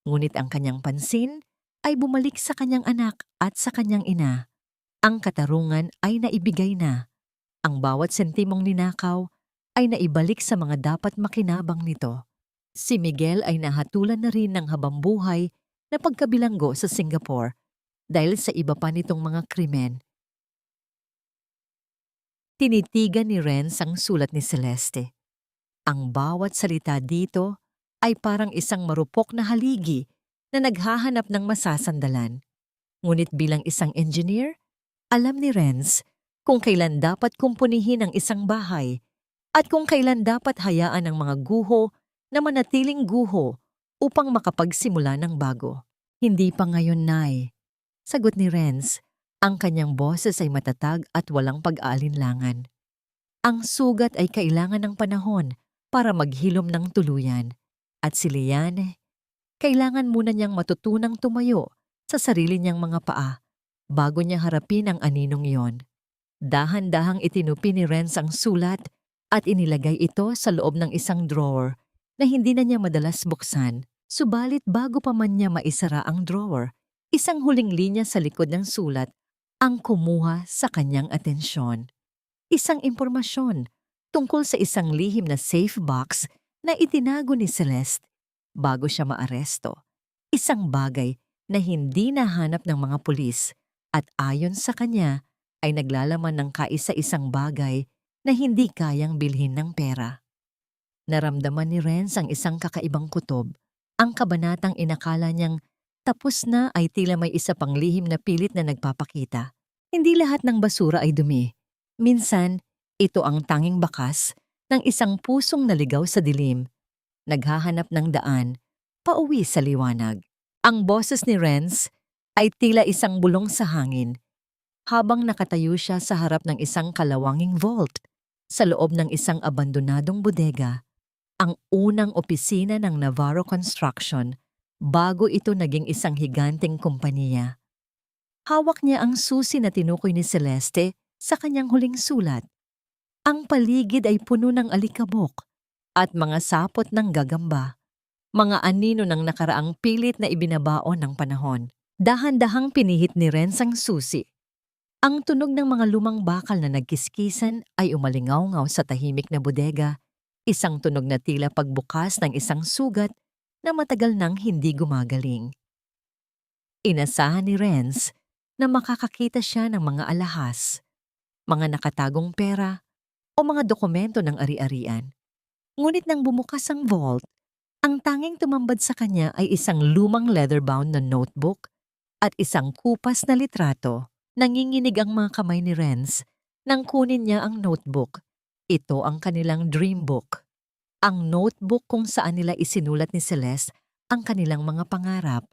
Ngunit ang kanyang pansin ay bumalik sa kanyang anak at sa kanyang ina. Ang katarungan ay naibigay na. Ang bawat sentimong ninakaw ay naibalik sa mga dapat makinabang nito. Si Miguel ay nahatulan na rin ng habambuhay na pagkabilanggo sa Singapore dahil sa iba pa nitong mga krimen. Tinitigan ni Renz ang sulat ni Celeste. Ang bawat salita dito ay parang isang marupok na haligi na naghahanap ng masasandalan. Ngunit bilang isang engineer, alam ni Renz kung kailan dapat kumpunihin ang isang bahay at kung kailan dapat hayaan ang mga guho na manatiling guho upang makapagsimula ng bago. Hindi pa ngayon, Nay. Sagot ni Renz, ang kanyang boses ay matatag at walang pag-aalinlangan. Ang sugat ay kailangan ng panahon para maghilom ng tuluyan. At si Liane, kailangan muna niyang matutunang tumayo sa sarili niyang mga paa bago niya harapin ang aninong iyon. Dahan-dahang itinupi ni Renz ang sulat at inilagay ito sa loob ng isang drawer na hindi na niya madalas buksan. Subalit bago pa man niya maisara ang drawer, isang huling linya sa likod ng sulat ang kumuha sa kanyang atensyon. Isang impormasyon tungkol sa isang lihim na safe box na itinago ni Celeste bago siya maaresto. Isang bagay na hindi nahanap ng mga pulis at ayon sa kanya ay naglalaman ng kaisa-isang bagay na hindi kayang bilhin ng pera. Naramdaman ni Renz ang isang kakaibang kutob. Ang kabanatang inakala niyang tapos na ay tila may isa pang lihim na pilit na nagpapakita. Hindi lahat ng basura ay dumi. Minsan, ito ang tanging bakas ng isang pusong naligaw sa dilim, naghahanap ng daan, pauwi sa liwanag. Ang boses ni Renz ay tila isang bulong sa hangin, habang nakatayo siya sa harap ng isang kalawanging vault, sa loob ng isang abandonadong bodega, ang unang opisina ng Navarro Construction bago ito naging isang higanteng kumpanya. Hawak niya ang susi na tinukoy ni Celeste sa kanyang huling sulat. Ang paligid ay puno ng alikabok at mga sapot ng gagamba, mga anino ng nakaraang pilit na ibinabaon ng panahon. Dahan-dahang pinihit ni Renz ang susi. Ang tunog ng mga lumang bakal na nagkiskisan ay umalingaw-ngaw sa tahimik na bodega, isang tunog na tila pagbukas ng isang sugat na matagal nang hindi gumagaling. Inasahan ni Renz na makakakita siya ng mga alahas, mga nakatagong pera o mga dokumento ng ari-arian. Ngunit nang bumukas ang vault, ang tanging tumambad sa kanya ay isang lumang leather-bound na notebook at isang kupas na litrato. Nanginginig ang mga kamay ni Renz nang kunin niya ang notebook. Ito ang kanilang dream book. Ang notebook kung saan nila isinulat ni Celeste ang kanilang mga pangarap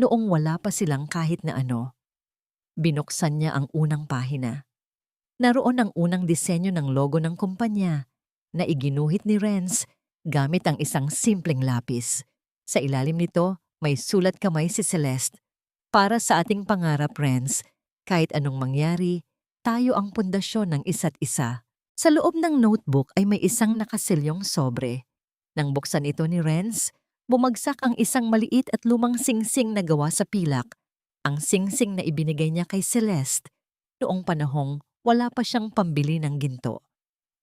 noong wala pa silang kahit na ano. Binuksan niya ang unang pahina. Naroon ang unang disenyo ng logo ng kumpanya na iginuhit ni Renz gamit ang isang simpleng lapis. Sa ilalim nito, may sulat kamay si Celeste. Para sa ating pangarap, Renz, kahit anong mangyari, tayo ang pundasyon ng isa't isa. Sa loob ng notebook ay may isang nakasilyong sobre. Nang buksan ito ni Renz, bumagsak ang isang maliit at lumang singsing na gawa sa pilak. Ang singsing na ibinigay niya kay Celeste noong panahong wala pa siyang pambili ng ginto.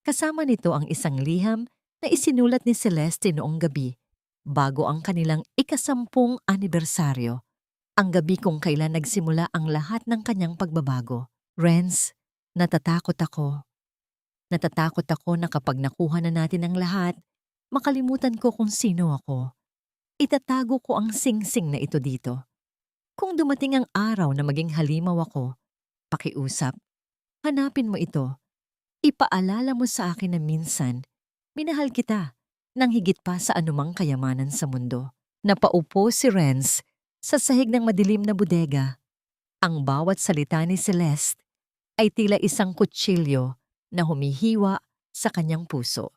Kasama nito ang isang liham na isinulat ni Celeste noong gabi, bago ang kanilang ika-10 anibersaryo. Ang gabi kung kailan nagsimula ang lahat ng kanyang pagbabago. Renz, natatakot ako. Natatakot ako na kapag nakuha na natin ang lahat, makalimutan ko kung sino ako. Itatago ko ang singsing na ito dito. Kung dumating ang araw na maging halimaw ako, pakiusap, hanapin mo ito. Ipaalala mo sa akin na minsan, minahal kita nang higit pa sa anumang kayamanan sa mundo. Napaupo si Renz sa sahig ng madilim na bodega. Ang bawat salita ni Celeste ay tila isang kutsilyo na humihiwa sa kanyang puso.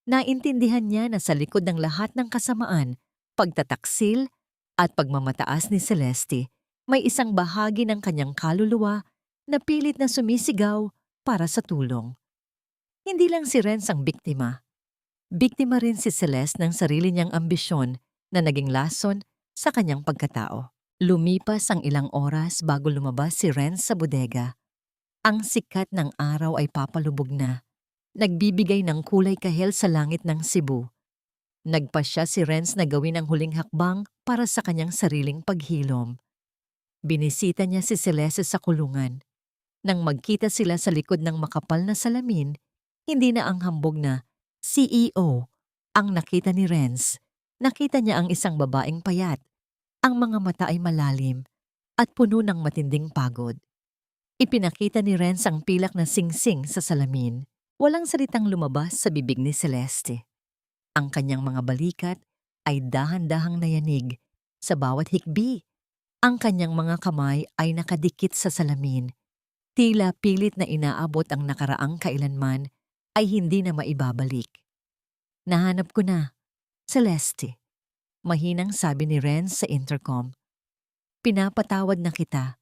Naintindihan niya na sa likod ng lahat ng kasamaan, pagtataksil at pagmamataas ni Celeste, may isang bahagi ng kanyang kaluluwa na pilit na sumisigaw para sa tulong. Hindi lang si Renz ang biktima. Biktima rin si Celeste ng sarili niyang ambisyon na naging lason sa kanyang pagkatao. Lumipas ang ilang oras bago lumabas si Renz sa bodega. Ang sikat ng araw ay papalubog na, nagbibigay ng kulay kahel sa langit ng Cebu. Nagpasya si Renz na gawin ang huling hakbang para sa kanyang sariling paghilom. Binisita niya si Celeste sa kulungan. Nang magkita sila sa likod ng makapal na salamin, hindi na ang hambog na CEO ang nakita ni Renz. Nakita niya ang isang babaeng payat. Ang mga mata ay malalim at puno ng matinding pagod. Ipinakita ni Renz ang pilak na singsing sa salamin. Walang salitang lumabas sa bibig ni Celeste. Ang kanyang mga balikat ay dahan-dahang nayanig sa bawat hikbi. Ang kanyang mga kamay ay nakadikit sa salamin. Tila pilit na inaabot ang nakaraang kailanman ay hindi na maibabalik. Nahanap ko na, Celeste. Mahinang sabi ni Renz sa intercom. Pinapatawad na kita.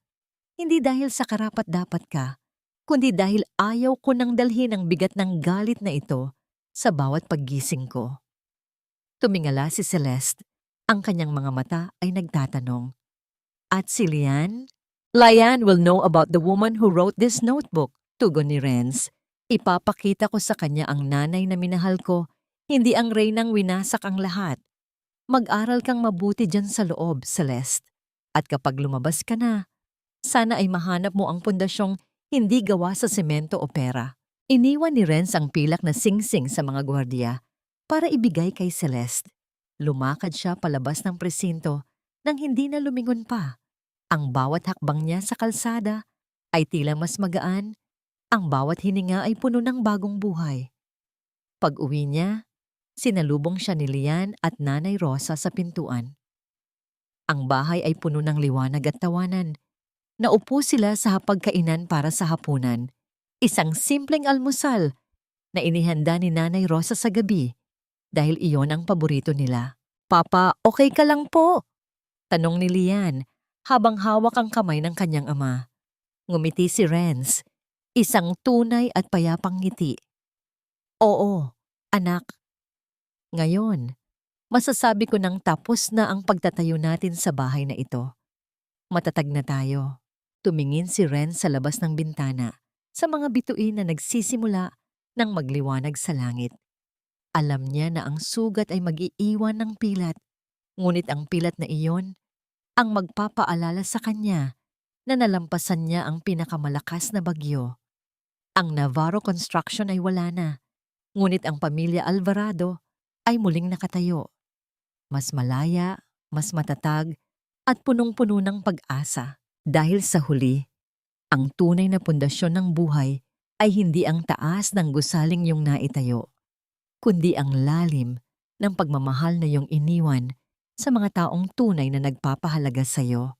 Hindi dahil sa karapat-dapat ka, kundi dahil ayaw ko nang dalhin ang bigat ng galit na ito sa bawat paggising ko. Tumingala si Celeste. Ang kanyang mga mata ay nagtatanong. At si Lian? Lian will know about the woman who wrote this notebook, tugon ni Renz. Ipapakita ko sa kanya ang nanay na minahal ko, hindi ang reynang winasak ang lahat. Mag-aral kang mabuti dyan sa loob, Celeste. At kapag lumabas ka na, sana ay mahanap mo ang pundasyong hindi gawa sa semento o pera. Iniwan ni Renz ang pilak na singsing sa mga gwardiya para ibigay kay Celeste. Lumakad siya palabas ng presinto nang hindi na lumingon pa. Ang bawat hakbang niya sa kalsada ay tila mas magaan, ang bawat hininga ay puno ng bagong buhay. Pag-uwi niya, sinalubong siya ni Lian at Nanay Rosa sa pintuan. Ang bahay ay puno ng liwanag at tawanan. Naupo sila sa hapagkainan para sa hapunan. Isang simpleng almusal na inihanda ni Nanay Rosa sa gabi dahil iyon ang paborito nila. "Papa, okay ka lang po?" tanong ni Lian habang hawak ang kamay ng kanyang ama. Ngumiti si Renz, isang tunay at payapang ngiti. "Oo, anak. Ngayon, masasabi ko nang tapos na ang pagtatayo natin sa bahay na ito. Matatag na tayo." Tumingin si Renz sa labas ng bintana sa mga bituin na nagsisimula ng magliwanag sa langit. Alam niya na ang sugat ay mag-iiwan ng pilat, ngunit ang pilat na iyon ang magpapaalala sa kanya na nalampasan niya ang pinakamalakas na bagyo. Ang Navarro Construction ay wala na, ngunit ang pamilya Alvarado ay muling nakatayo. Mas malaya, mas matatag, at punong-puno ng pag-asa. Dahil sa huli, ang tunay na pundasyon ng buhay ay hindi ang taas ng gusaling iyong naitayo, kundi ang lalim ng pagmamahal na iyong iniwan sa mga taong tunay na nagpapahalaga sa iyo.